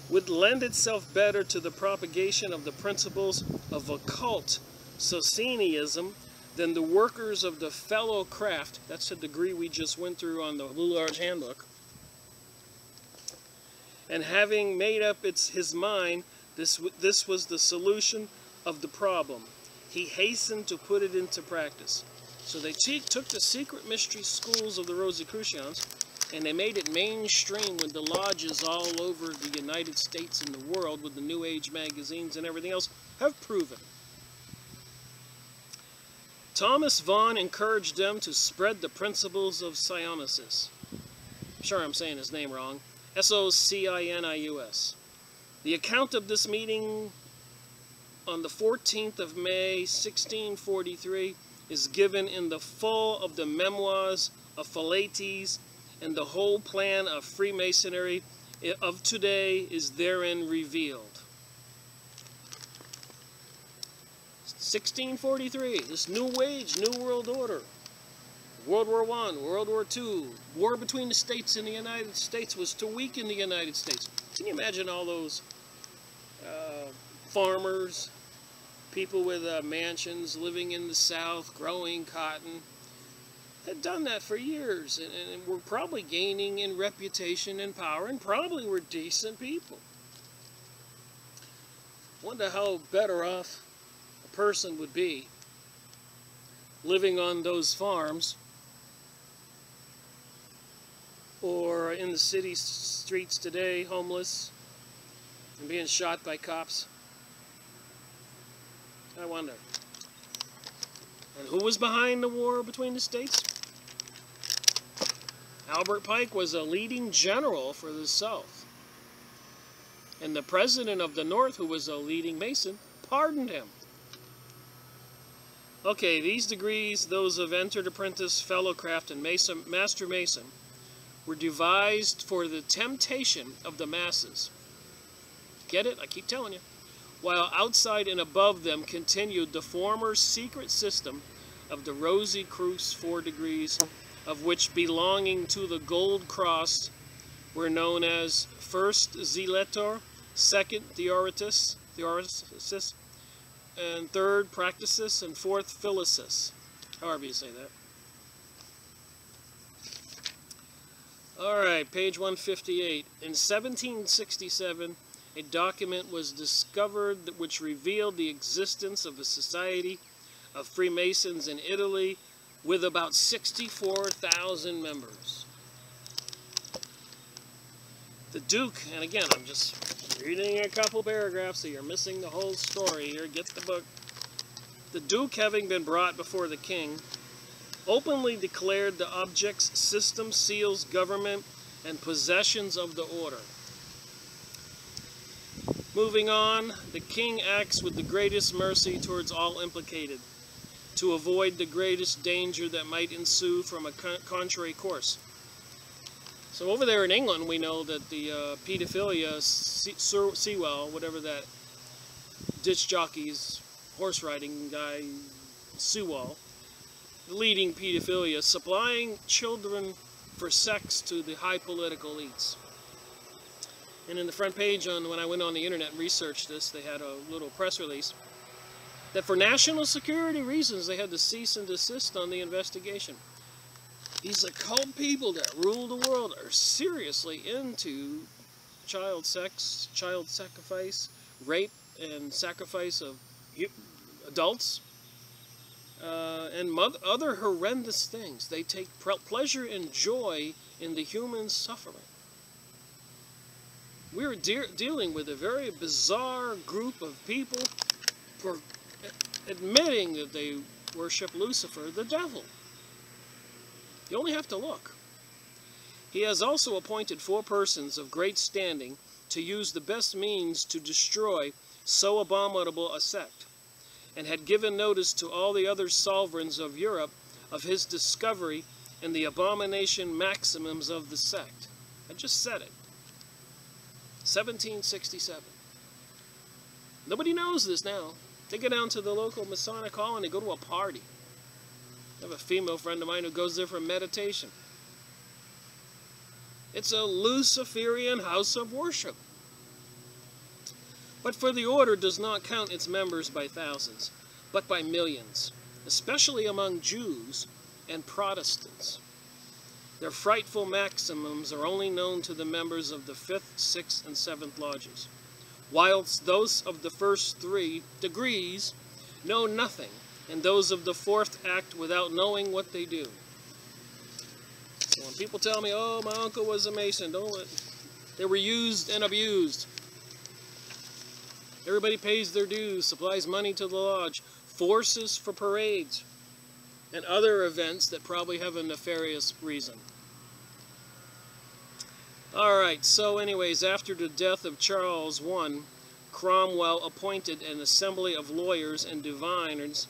would lend itself better to the propagation of the principles of occult Socinianism than the workers of the fellow craft. That's the degree we just went through on the Blue Lodge Handbook. And having made up his mind, this was the solution of the problem. He hastened to put it into practice. So they took the secret mystery schools of the Rosicrucians and they made it mainstream with the lodges all over the United States and the world, with the New Age magazines and everything else, have proven. Thomas Vaughan encouraged them to spread the principles of Psionicis. I'm sure I'm saying his name wrong. S-O-C-I-N-I-U-S. The account of this meeting on the 14th of May, 1643, is given in the full of the memoirs of Philates, and the whole plan of Freemasonry of today is therein revealed. 1643, this new age, new world order. World War I, World War II, war between the states and the United States was to weaken the United States. Can you imagine all those farmers, people with mansions living in the South, growing cotton, had done that for years and were probably gaining in reputation and power and probably were decent people. Wonder how better off a person would be living on those farms or in the city streets today, homeless and being shot by cops. I wonder. And who was behind the war between the states? Albert Pike was a leading general for the South. And the president of the North, who was a leading Mason, pardoned him. Okay, these degrees, those of entered apprentice, fellowcraft, and master mason, were devised for the temptation of the masses. Get it? I keep telling you. While outside and above them continued the former secret system of the Rosy Cruce 4 degrees, of which belonging to the gold cross were known as first Zelator, second Theoritus, and third Practices, and fourth Philicis. However you say that. Alright, page 158. In 1767, a document was discovered which revealed the existence of a society of Freemasons in Italy with about 64,000 members. The Duke, and again, I'm just reading a couple paragraphs, so you're missing the whole story here. Get the book. The Duke, having been brought before the king, openly declared the objects, systems, seals, government, and possessions of the order. Moving on, the king acts with the greatest mercy towards all implicated, to avoid the greatest danger that might ensue from a contrary course. So over there in England, we know that the pedophilia, Sewell, whatever that ditch jockey's horse riding guy, Sewell, the leading pedophilia, supplying children for sex to the high political elites. And in the front page, when I went on the internet and researched this, they had a little press release that for national security reasons, they had to cease and desist on the investigation. These occult people that rule the world are seriously into child sex, child sacrifice, rape, and sacrifice of adults, and other horrendous things. They take pleasure and joy in the human suffering. We're dealing with a very bizarre group of people for admitting that they worship Lucifer, the devil. You only have to look. He has also appointed 4 persons of great standing to use the best means to destroy so abominable a sect, and had given notice to all the other sovereigns of Europe of his discovery and the abomination maxims of the sect. I just said it. 1767. Nobody knows this now. They go down to the local Masonic hall and they go to a party. I have a female friend of mine who goes there for meditation. It's a Luciferian house of worship. But for the order does not count its members by thousands, but by millions, especially among Jews and Protestants. Their frightful maxims are only known to the members of the 5th, 6th, and 7th lodges, whilst those of the first 3 degrees know nothing, and those of the 4th act without knowing what they do. So when people tell me, oh, my uncle was a Mason, they were used and abused. Everybody pays their dues, supplies money to the lodge, forces for parades, and other events that probably have a nefarious reason. Alright, so anyways, after the death of Charles I, Cromwell appointed an assembly of lawyers and diviners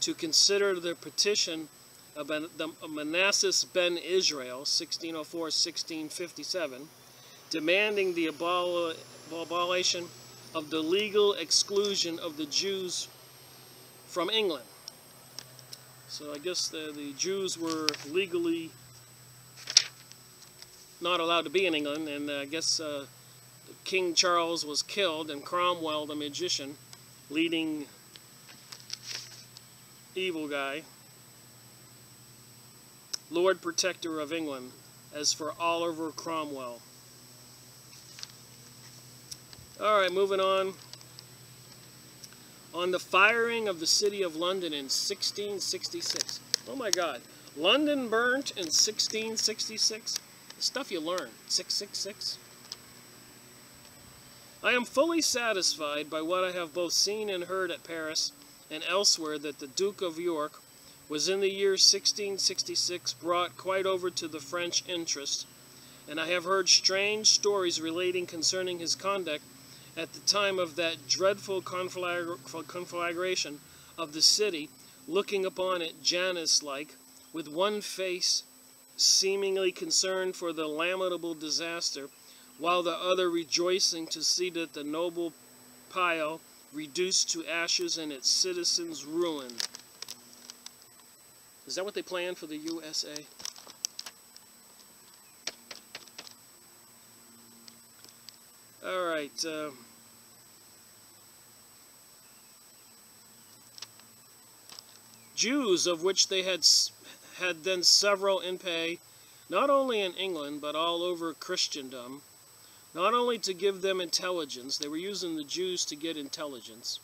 to consider the petition of Manasseh ben Israel, 1604-1657, demanding the abolition of the legal exclusion of the Jews from England. So I guess the Jews were legally not allowed to be in England, and I guess King Charles was killed, and Cromwell, the magician, leading evil guy, Lord Protector of England, as for Oliver Cromwell. Alright, moving on. On the firing of the city of London in 1666. Oh my God. London burnt in 1666? The stuff you learn. 666. I am fully satisfied by what I have both seen and heard at Paris and elsewhere that the Duke of York was in the year 1666 brought quite over to the French interest, and I have heard strange stories relating concerning his conduct at the time of that dreadful conflagration of the city, looking upon it Janus-like, with one face seemingly concerned for the lamentable disaster, while the other rejoicing to see that the noble pile reduced to ashes and its citizens ruined. Is that what they planned for the USA? All right. Jews, of which they had then several in pay, not only in England, but all over Christendom, not only to give them intelligence, they were using the Jews to get intelligence,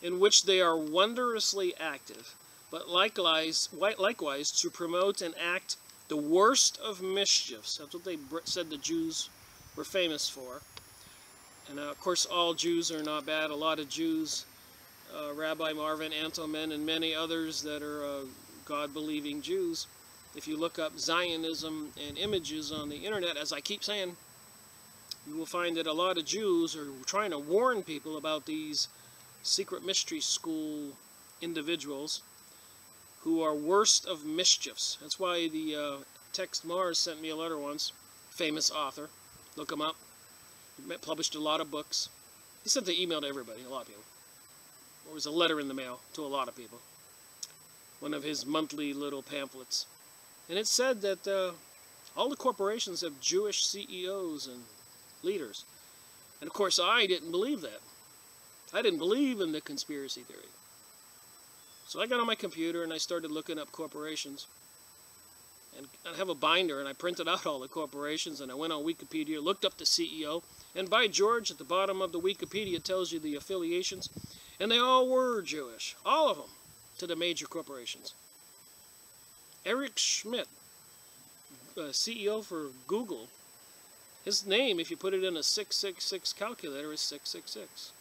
in which they are wondrously active, but likewise to promote and act the worst of mischiefs. That's what they said the Jews were famous for. And of course, all Jews are not bad. A lot of Jews, Rabbi Marvin Antelman and many others that are God-believing Jews, if you look up Zionism and images on the internet, as I keep saying, you will find that a lot of Jews are trying to warn people about these secret mystery school individuals who are worst of mischiefs. That's why the Text Mars sent me a letter once, famous author, look him up, he published a lot of books. He sent the email to everybody, a lot of people. Or was a letter in the mail to a lot of people. One of his monthly little pamphlets. And it said that all the corporations have Jewish CEOs and leaders. And of course I didn't believe that. I didn't believe in the conspiracy theory. So I got on my computer and I started looking up corporations. And I have a binder and I printed out all the corporations and I went on Wikipedia, looked up the CEO, and by George, at the bottom of the Wikipedia it tells you the affiliations, and they all were Jewish, all of them, to the major corporations. Eric Schmidt, CEO for Google, his name, if you put it in a 666 calculator, is 666.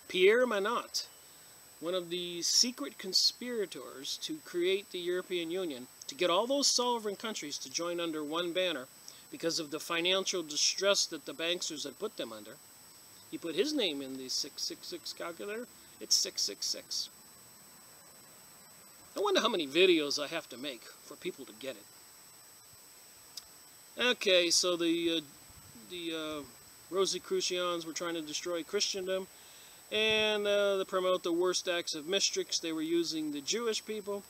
Pierre Manat, one of the secret conspirators to create the European Union, to get all those sovereign countries to join under one banner because of the financial distress that the banksters had put them under. He put his name in the 666 calculator. It's 666. I wonder how many videos I have to make for people to get it. Okay, so the Rosicrucians were trying to destroy Christendom, and to promote the worst acts of mischief, they were using the Jewish people,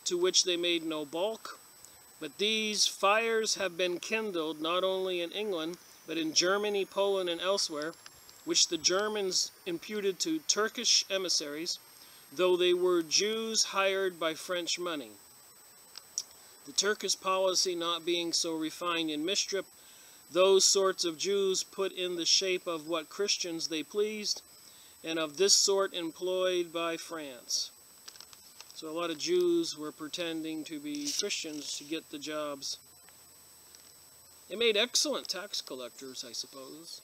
to which they made no bulk. But these fires have been kindled not only in England, but in Germany, Poland, and elsewhere, which the Germans imputed to Turkish emissaries, though they were Jews hired by French money. The Turkish policy not being so refined in mischief, those sorts of Jews put in the shape of what Christians they pleased, and of this sort employed by France. So a lot of Jews were pretending to be Christians to get the jobs. They made excellent tax collectors, I suppose.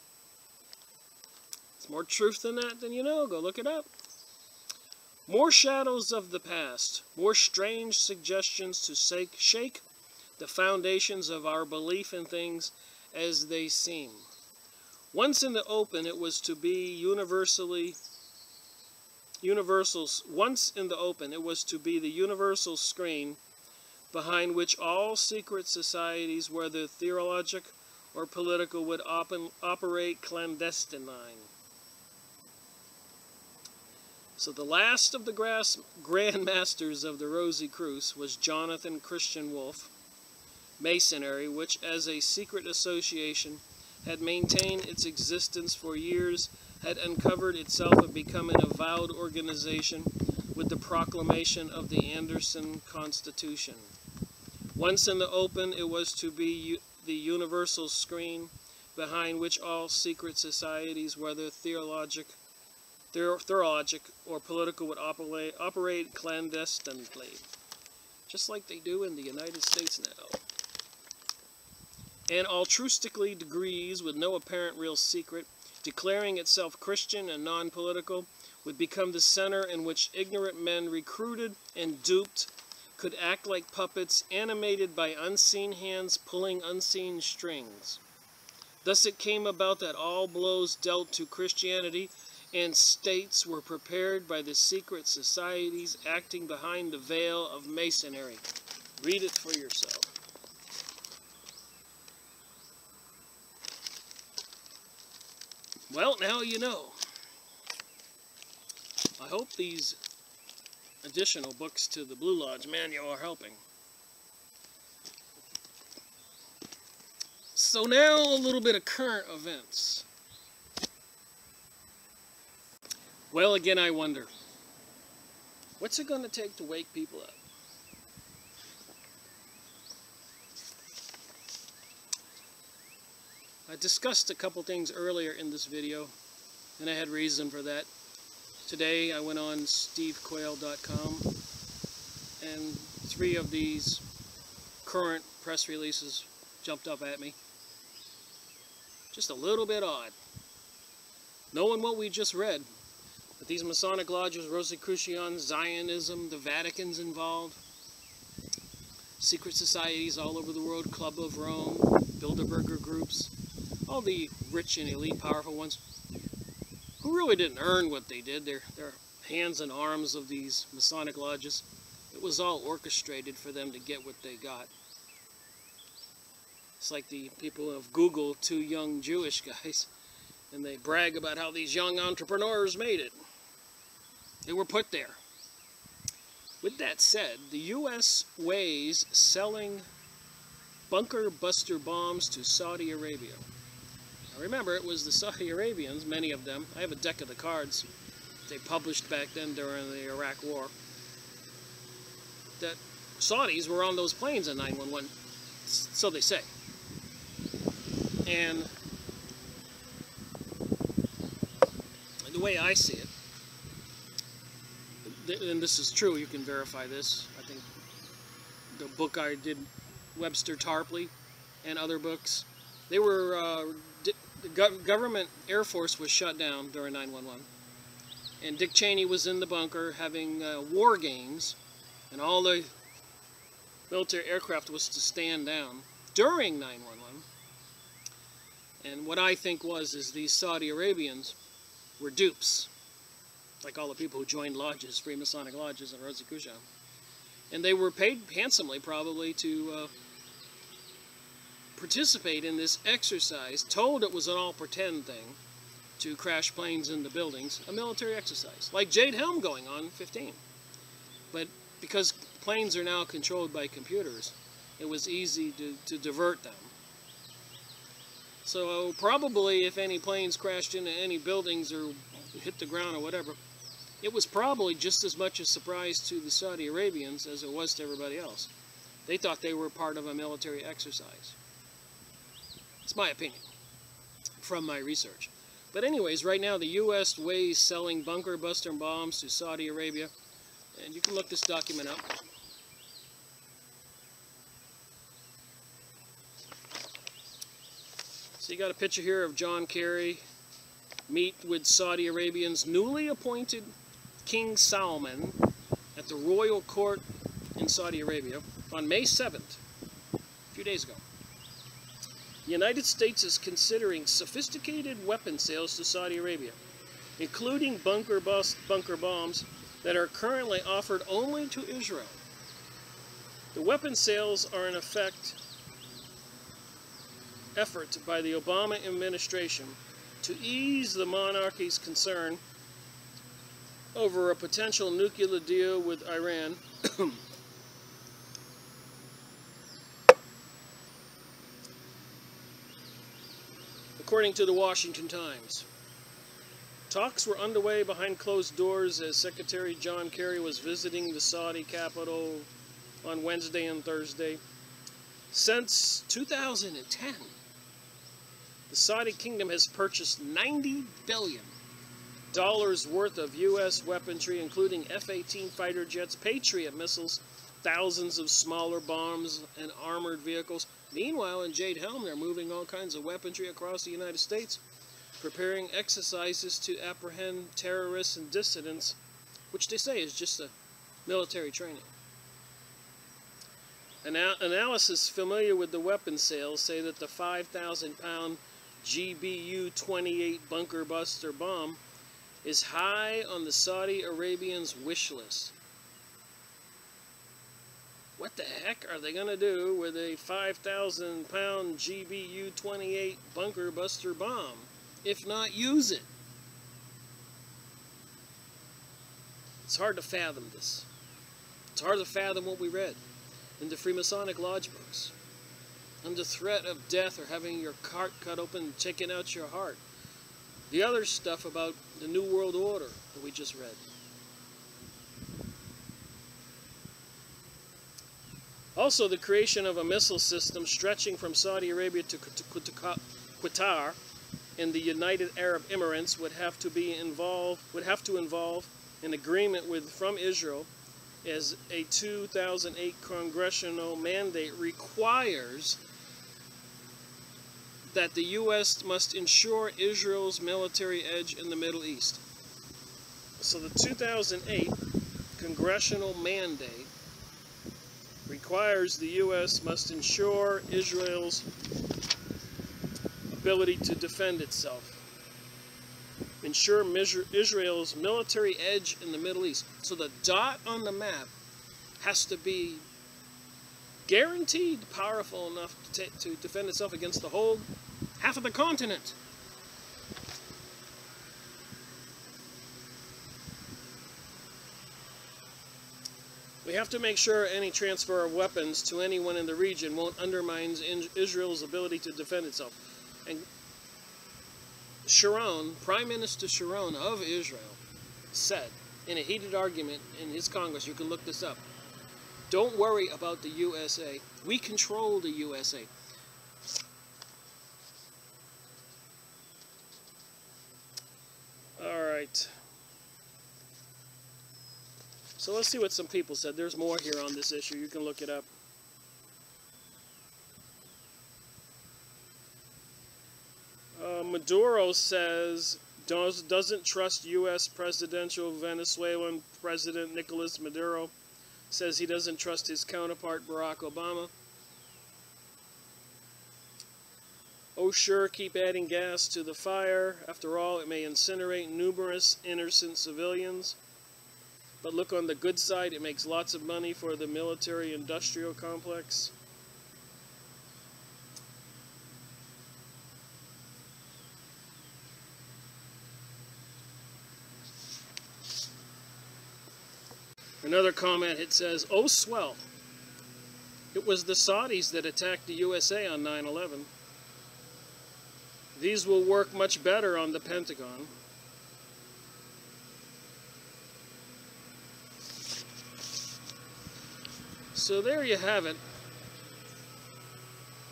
It's more truth than that than you know. Go look it up. More shadows of the past, more strange suggestions to shake the foundations of our belief in things as they seem. Once in the open, it was to be once in the open, it was to be the universal screen behind which all secret societies, whether theologic or political, would operate clandestinely. So the last of the Grand Masters of the Rosicrucians was Jonathan Christian Wolfe, Masonry, which as a secret association had maintained its existence for years, had uncovered itself and become an avowed organization with the proclamation of the Anderson Constitution. Once in the open, it was to be the universal screen behind which all secret societies, whether theologic or political, would operate clandestinely, just like they do in the United States now. And altruistically degrees, with no apparent real secret, declaring itself Christian and non-political, would become the center in which ignorant men recruited and duped could act like puppets animated by unseen hands pulling unseen strings. Thus it came about that all blows dealt to Christianity and states were prepared by the secret societies acting behind the veil of Masonry. Read it for yourself. Well, now you know. I hope these additional books to the Blue Lodge manual are helping. So now a little bit of current events. Well, again, I wonder, what's it going to take to wake people up? I discussed a couple things earlier in this video, and I had reason for that. Today I went on stevequayle.com, and 3 of these current press releases jumped up at me. Just a little bit odd. Knowing what we just read, but these Masonic lodges, Rosicrucians, Zionism, the Vatican's involved, secret societies all over the world, Club of Rome, Bilderberger groups, all the rich and elite powerful ones, who really didn't earn what they did. They're hands and arms of these Masonic lodges. It was all orchestrated for them to get what they got. It's like the people of Google, 2 young Jewish guys, and they brag about how these young entrepreneurs made it. They were put there. With that said, the U.S. weighs selling bunker buster bombs to Saudi Arabia. Now remember, it was the Saudi Arabians, many of them. I have a deck of the cards they published back then during the Iraq War, that Saudis were on those planes in 9/11. So they say. And the way I see it, and this is true, you can verify this. I think the book I did, Webster Tarpley, and other books, they were, the government Air Force was shut down during 9/11. And Dick Cheney was in the bunker having war games, and all the military aircraft was to stand down during 9/11. And what I think is these Saudi Arabians were dupes, like all the people who joined lodges, Freemasonic lodges and Rosicrucian. And they were paid handsomely, probably, to participate in this exercise, told it was an all-pretend thing, to crash planes into buildings, a military exercise, like Jade Helm going on in 15. But because planes are now controlled by computers, it was easy to divert them. So probably if any planes crashed into any buildings or hit the ground or whatever, it was probably just as much a surprise to the Saudi Arabians as it was to everybody else. They thought they were part of a military exercise. It's my opinion from my research. But anyways, right now the U.S. weighs selling bunker buster bombs to Saudi Arabia. And you can look this document up. So you got a picture here of John Kerry meet with Saudi Arabia's newly appointed King Salman at the royal court in Saudi Arabia on May 7th, a few days ago. The United States is considering sophisticated weapon sales to Saudi Arabia, including bunker bombs that are currently offered only to Israel. The weapon sales are in effect effort by the Obama administration to ease the monarchy's concern over a potential nuclear deal with Iran. According to the Washington Times, talks were underway behind closed doors as Secretary John Kerry was visiting the Saudi capital on Wednesday and Thursday. Since 2010, the Saudi kingdom has purchased $90 billion worth of U.S. weaponry, including F-18 fighter jets, Patriot missiles, thousands of smaller bombs, and armored vehicles. Meanwhile, in Jade Helm, they're moving all kinds of weaponry across the United States preparing exercises to apprehend terrorists and dissidents, which they say is just a military training. Analysis familiar with the weapons sales say that the 5,000-pound GBU-28 bunker buster bomb is high on the Saudi Arabians' wish list. What the heck are they going to do with a 5,000-pound GBU-28 bunker buster bomb, if not use it? It's hard to fathom this. It's hard to fathom what we read in the Freemasonic lodge books. Under threat of death or having your heart cut open and taking out your heart. The other stuff about the New World Order that we just read. Also, the creation of a missile system stretching from Saudi Arabia to Qatar and the United Arab Emirates would have to involve an agreement from Israel, as a 2008 congressional mandate requires that the U.S. must ensure Israel's military edge in the Middle East. So the 2008 congressional mandate requires the U.S. must ensure Israel's ability to defend itself. Ensure Israel's military edge in the Middle East. So the dot on the map has to be guaranteed powerful enough to defend itself against the whole half of the continent. We have to make sure any transfer of weapons to anyone in the region won't undermine Israel's ability to defend itself. And Sharon, Prime Minister Sharon of Israel, said in a heated argument in his Congress, you can look this up, don't worry about the USA. We control the USA. All right. So let's see what some people said. There's more here on this issue. You can look it up. Maduro says doesn't trust U.S. presidential Venezuelan President Nicolas Maduro. Says he doesn't trust his counterpart Barack Obama. Oh sure, keep adding gas to the fire. After all, it may incinerate numerous innocent civilians. But look on the good side, it makes lots of money for the military-industrial complex. Another comment, it says, oh swell, it was the Saudis that attacked the USA on 9/11. These will work much better on the Pentagon. So there you have it.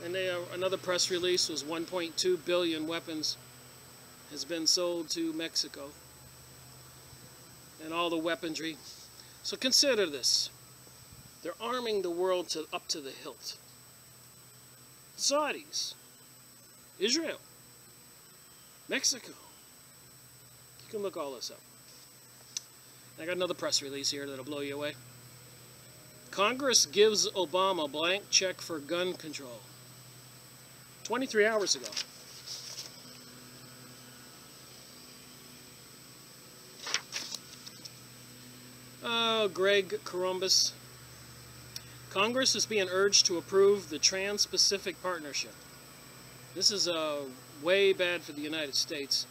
And another press release was 1.2 billion weapons has been sold to Mexico. And all the weaponry. So consider this. They're arming the world up to the hilt. Saudis, Israel, Mexico. You can look all this up. I got another press release here that'll blow you away. Congress gives Obama blank check for gun control. 23 hours ago. Oh, Greg Columbus. Congress is being urged to approve the Trans-Pacific Partnership. This is way bad for the United States.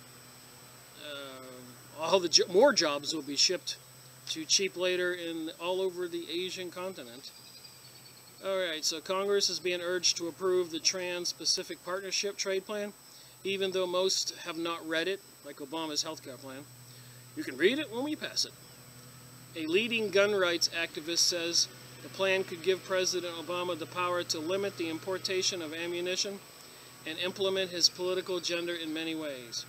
More jobs will be shipped to cheap labor all over the Asian continent. Alright, so Congress is being urged to approve the Trans-Pacific Partnership trade plan, even though most have not read it, like Obama's healthcare plan. You can read it when we pass it. A leading gun rights activist says the plan could give President Obama the power to limit the importation of ammunition and implement his political agenda in many ways.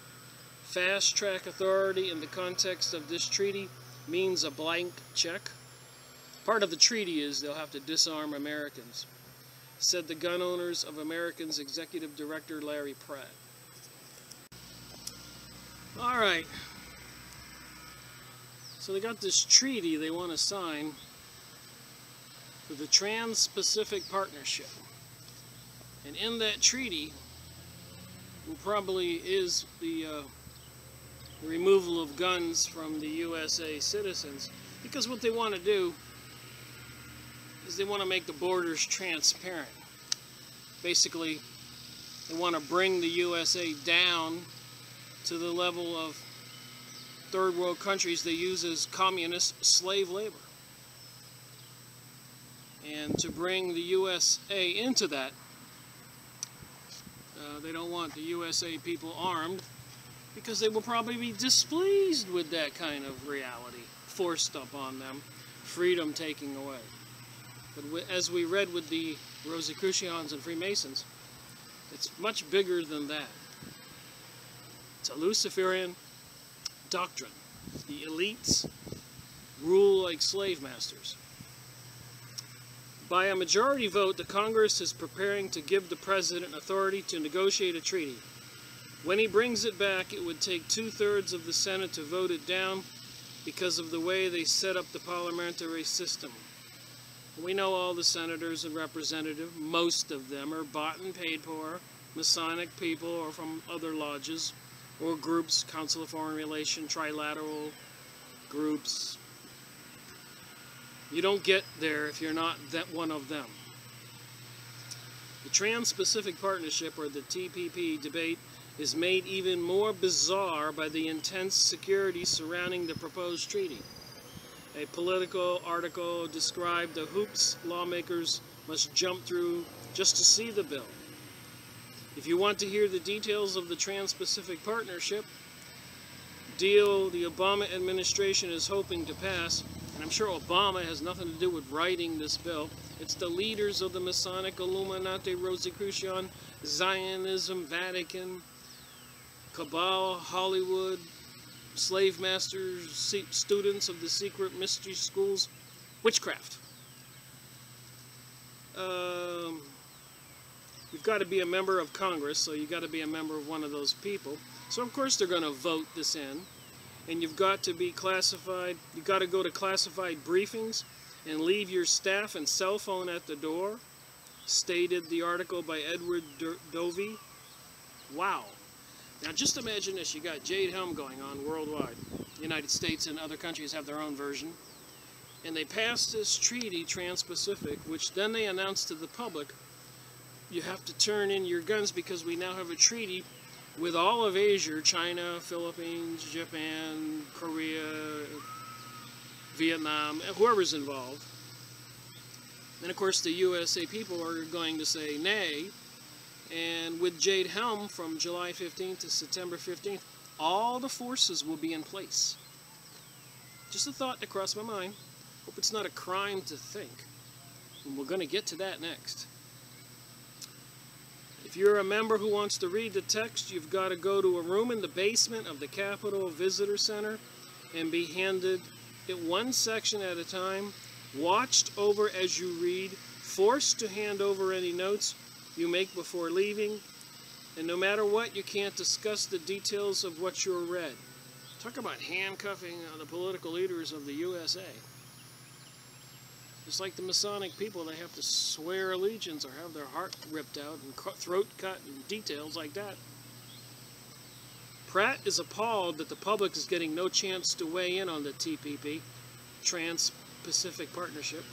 Fast-track authority in the context of this treaty means a blank check. Part of the treaty is they'll have to disarm Americans, said the Gun Owners of Americans Executive Director Larry Pratt. Alright. So they got this treaty they want to sign for the Trans-Pacific Partnership. And in that treaty, probably is the removal of guns from the USA citizens, because what they want to do is they want to make the borders transparent. Basically, they want to bring the USA down to the level of third world countries they use as communist slave labor. And to bring the USA into that, they don't want the USA people armed, because they will probably be displeased with that kind of reality forced upon them, freedom taking away. But as we read with the Rosicrucians and Freemasons, it's much bigger than that. It's a Luciferian doctrine. The elites rule like slave masters. By a majority vote, the Congress is preparing to give the President authority to negotiate a treaty. When he brings it back, it would take 2/3 of the Senate to vote it down because of the way they set up the parliamentary system. We know all the senators and representatives, most of them are bought and paid for, Masonic people or from other lodges or groups, Council of Foreign Relations, trilateral groups. You don't get there if you're not that one of them. The Trans-Pacific Partnership, or the TPP, debate is made even more bizarre by the intense security surrounding the proposed treaty. A political article described the hoops lawmakers must jump through just to see the bill. If you want to hear the details of the Trans-Pacific Partnership deal the Obama administration is hoping to pass, and I'm sure Obama has nothing to do with writing this bill, it's the leaders of the Masonic, Illuminati, Rosicrucian, Zionism, Vatican, Cabal, Hollywood, slave masters, students of the secret mystery schools, witchcraft. You've got to be a member of Congress, so you've got to be a member of one of those people. So of course they're going to vote this in, and you've got to be classified. You've got to go to classified briefings and leave your staff and cell phone at the door, stated the article by Edward Dovey. Wow. Now just imagine this, you got Jade Helm going on worldwide. The United States and other countries have their own version. And they passed this treaty, Trans-Pacific, which then they announced to the public, you have to turn in your guns because we now have a treaty with all of Asia, China, Philippines, Japan, Korea, Vietnam, whoever's involved. And of course the USA people are going to say nay. And with Jade Helm from July 15th to September 15th, all the forces will be in place. Just a thought that crossed my mind. Hope it's not a crime to think. And we're going to get to that next. If you're a member who wants to read the text, you've got to go to a room in the basement of the Capitol Visitor Center and be handed it one section at a time, watched over as you read, forced to hand over any notes you make before leaving, and no matter what, you can't discuss the details of what you read. Talk about handcuffing the political leaders of the USA. Just like the Masonic people, they have to swear allegiance or have their heart ripped out and throat cut and details like that. Pratt is appalled that the public is getting no chance to weigh in on the TPP, Trans-Pacific Partnership.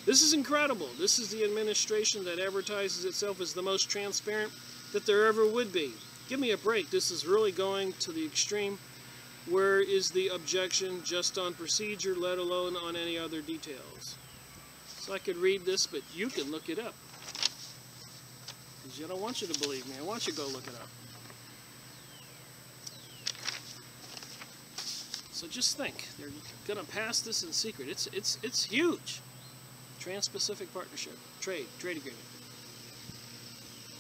This is incredible. This is the administration that advertises itself as the most transparent that there ever would be. Give me a break. This is really going to the extreme. Where is the objection just on procedure, let alone on any other details? So I could read this, but you can look it up. Because I don't want you to believe me. I want you to go look it up. So just think. They're going to pass this in secret. It's huge. Trans-Pacific Partnership. Trade agreement.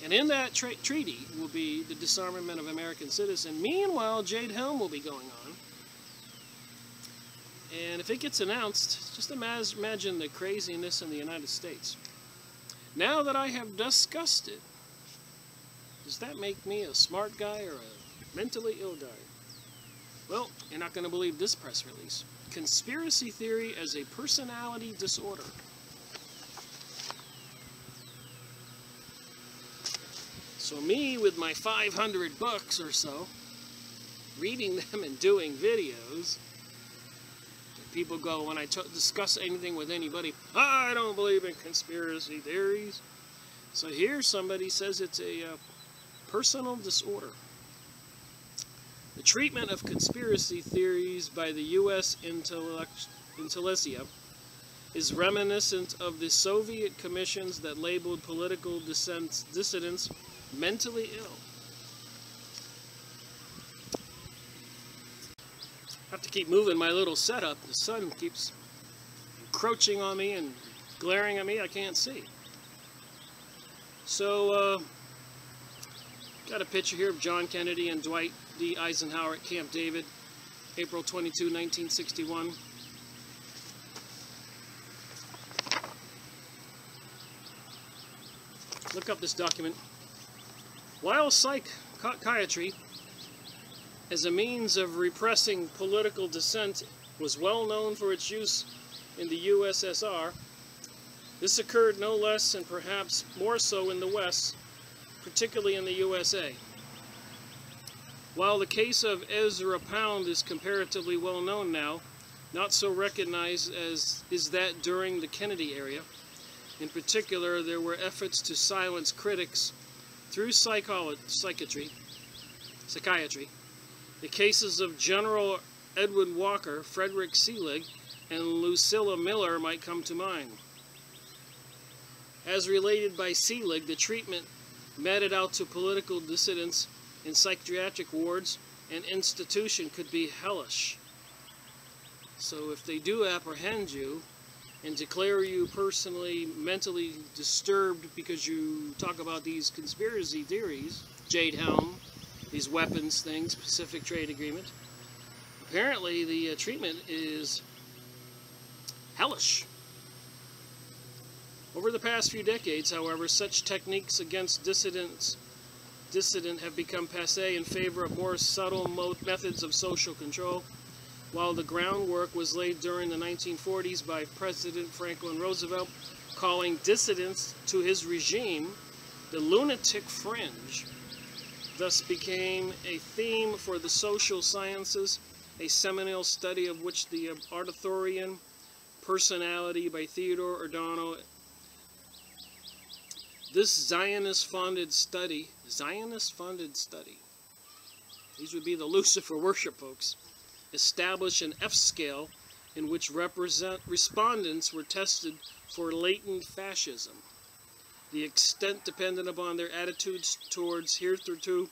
And in that treaty will be the disarmament of American citizens. Meanwhile, Jade Helm will be going on. And if it gets announced, just imagine the craziness in the United States. Now that I have discussed it, does that make me a smart guy or a mentally ill guy? Well, you're not going to believe this press release. Conspiracy theory as a personality disorder. So me, with my 500 books or so, reading them and doing videos, people go, when I discuss anything with anybody, I don't believe in conspiracy theories. So here somebody says it's a personal disorder. The treatment of conspiracy theories by the U.S. intelligentsia is reminiscent of the Soviet commissions that labeled political dissidents mentally ill. I have to keep moving my little setup. The sun keeps encroaching on me and glaring at me. I can't see. So, got a picture here of John Kennedy and Dwight D. Eisenhower at Camp David, April 22, 1961. Look up this document. While psychiatry, as a means of repressing political dissent, was well known for its use in the USSR, this occurred no less and perhaps more so in the West, particularly in the USA. While the case of Ezra Pound is comparatively well known now, not so recognized as is that during the Kennedy era. In particular, there were efforts to silence critics through psychiatry. The cases of General Edward Walker, Frederick Seelig, and Lucilla Miller might come to mind. As related by Seelig, the treatment meted out to political dissidents in psychiatric wards and institutions could be hellish. So if they do apprehend you and declare you personally mentally disturbed because you talk about these conspiracy theories, Jade Helm, these weapons things, Pacific Trade Agreement, apparently the treatment is hellish. Over the past few decades, however, such techniques against dissident have become passé in favor of more subtle methods of social control, while the groundwork was laid during the 1940s by President Franklin Roosevelt, calling dissidents to his regime the lunatic fringe. Thus became a theme for the social sciences, a seminal study of which the Arthurian Personality by Theodore Adorno. This Zionist-funded study, these would be the Lucifer worship folks, established an F-scale in which respondents were tested for latent fascism. The extent depended upon their attitudes towards hitherto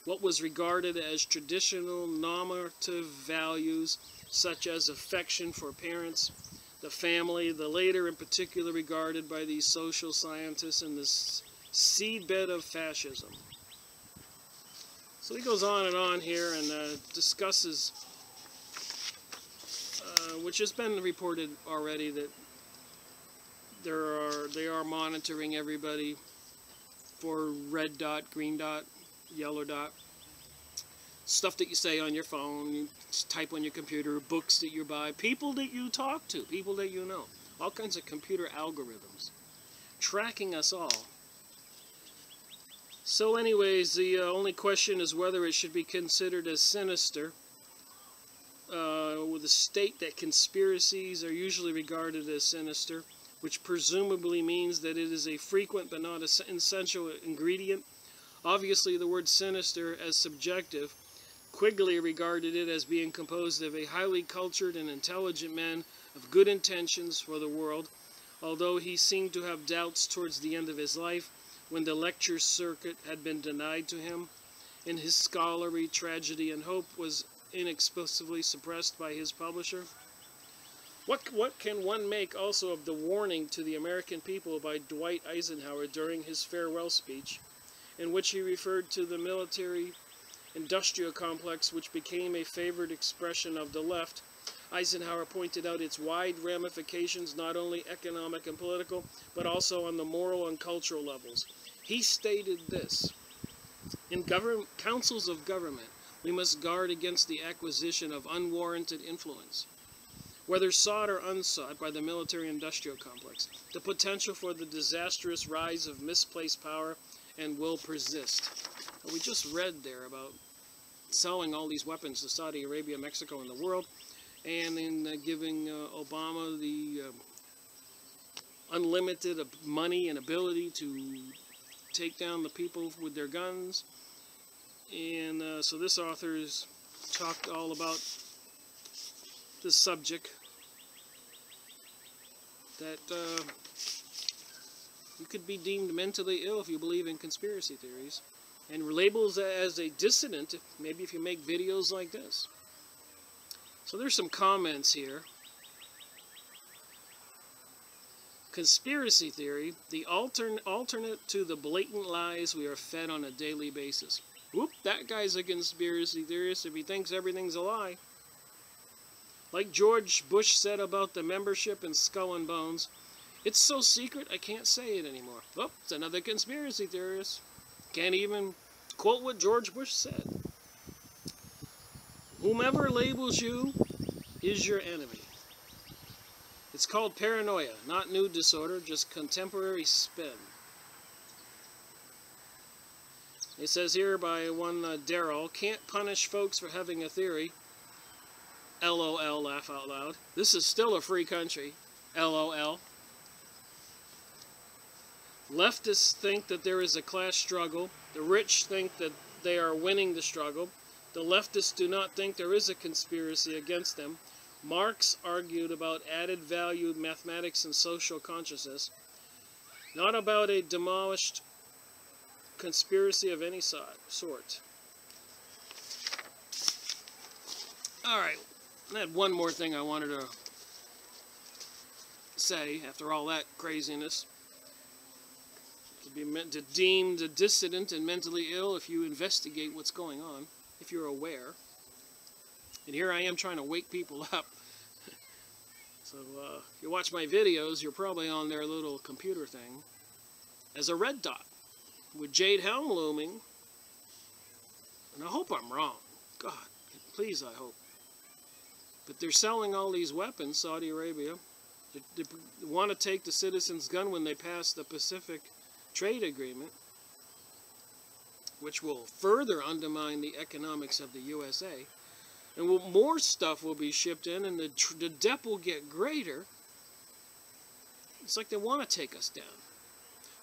what was regarded as traditional normative values, such as affection for parents, the family, the later in particular regarded by these social scientists in this seedbed of fascism. So he goes on here and discusses, which has been reported already, that they are monitoring everybody for red dot, green dot, yellow dot, stuff that you say on your phone, you type on your computer, books that you buy, people that you talk to, people that you know, all kinds of computer algorithms tracking us all. So anyways, the only question is whether it should be considered as sinister, with the state that conspiracies are usually regarded as sinister, which presumably means that it is a frequent but not an essential ingredient. Obviously, the word sinister as subjective. Quigley regarded it as being composed of a highly cultured and intelligent man of good intentions for the world, although he seemed to have doubts towards the end of his life when the lecture circuit had been denied to him, and his scholarly tragedy and hope was inexplicably suppressed by his publisher. What can one make also of the warning to the American people by Dwight Eisenhower during his farewell speech, in which he referred to the military-industrial complex, which became a favored expression of the left? Eisenhower pointed out its wide ramifications, not only economic and political, but also on the moral and cultural levels. He stated this: in councils of government, We must guard against the acquisition of unwarranted influence, whether sought or unsought by the military-industrial complex. The potential for the disastrous rise of misplaced power and will persist. We just read there about selling all these weapons to Saudi Arabia, Mexico, and the world, and in giving Obama the unlimited money and ability to take down the people with their guns. And so this author's talked all about this subject, that you could be deemed mentally ill if you believe in conspiracy theories, and labels as a dissident, maybe if you make videos like this. So there's some comments here. Conspiracy theory, the alternate to the blatant lies we are fed on a daily basis. Whoop, that guy's a conspiracy theorist if he thinks everything's a lie. Like George Bush said about the membership in Skull and Bones, it's so secret I can't say it anymore. Oh, it's another conspiracy theorist. Can't even quote what George Bush said. Whomever labels you is your enemy. It's called paranoia, not new disorder, just contemporary spin. It says here by one Darrell, can't punish folks for having a theory. LOL, laugh out loud. This is still a free country. LOL. Leftists think that there is a class struggle. The rich think that they are winning the struggle. The leftists do not think there is a conspiracy against them. Marx argued about added value mathematics and social consciousness, not about a demolished conspiracy of any sort. Alright, I had one more thing I wanted to say after all that craziness. To be deemed a dissident and mentally ill if you investigate what's going on, if you're aware. And here I am trying to wake people up. So if you watch my videos, you're probably on their little computer thing as a red dot with Jade Helm looming. And I hope I'm wrong. God, please, I hope. But they're selling all these weapons, Saudi Arabia. They want to take the citizens' gun when they pass the Pacific Trade Agreement, which will further undermine the economics of the USA. And more stuff will be shipped in, and the debt will get greater. It's like they want to take us down.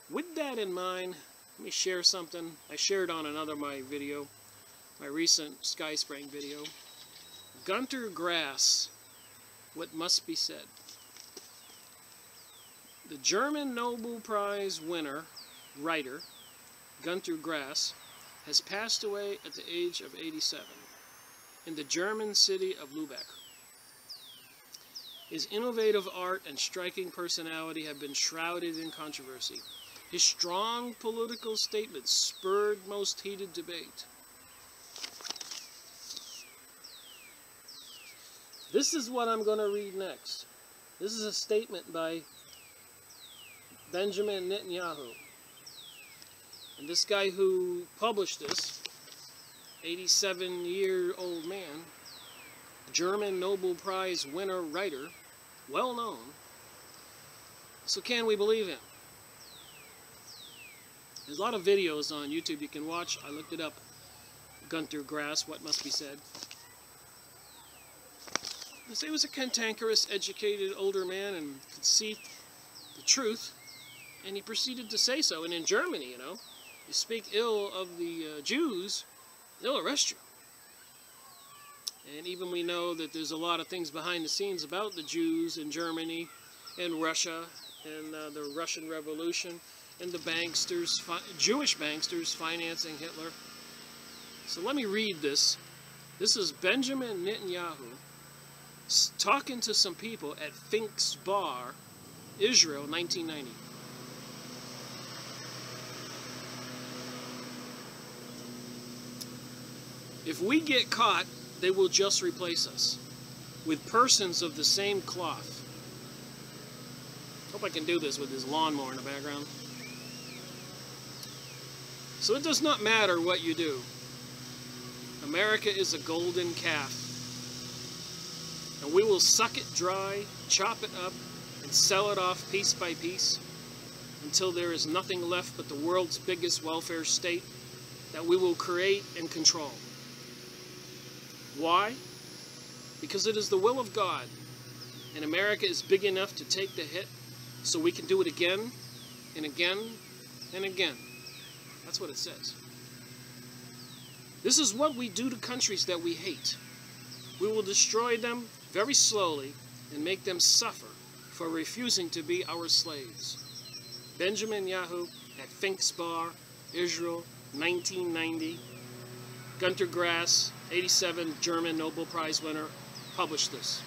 With that in mind, let me share something I shared on another my recent Sky Spring video. Gunter Grass, What Must Be Said. The German Nobel Prize writer, Gunter Grass, has passed away at the age of 87 in the German city of Lübeck. His innovative art and striking personality have been shrouded in controversy. His strong political statements spurred most heated debate. This is what I'm going to read next. This is a statement by Benjamin Netanyahu. And this guy who published this, 87-year-old man, German Nobel Prize winner writer, well known. So can we believe him? There's a lot of videos on YouTube you can watch. I looked it up. Gunter Grass, What Must Be Said. They say he was a cantankerous, educated older man and could see the truth. And he proceeded to say so. And in Germany, you know, you speak ill of the Jews, they'll arrest you. And even we know that there's a lot of things behind the scenes about the Jews in Germany and Russia and the Russian Revolution and the banksters, Jewish banksters financing Hitler. So let me read this. This is Benjamin Netanyahu talking to some people at Fink's Bar, Israel, 1990. If we get caught, they will just replace us with persons of the same cloth. Hope I can do this with this lawnmower in the background. So it does not matter what you do. America is a golden calf, and we will suck it dry, chop it up, and sell it off piece by piece until there is nothing left but the world's biggest welfare state that we will create and control. Why? Because it is the will of God, and America is big enough to take the hit so we can do it again and again and again. That's what it says. This is what we do to countries that we hate. We will destroy them very slowly and make them suffer for refusing to be our slaves. Benjamin Yahoo at Fink's Bar, Israel, 1990. Gunter Grass, 87, German Nobel Prize winner, published this.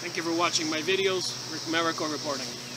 Thank you for watching my videos. Rick Merico reporting.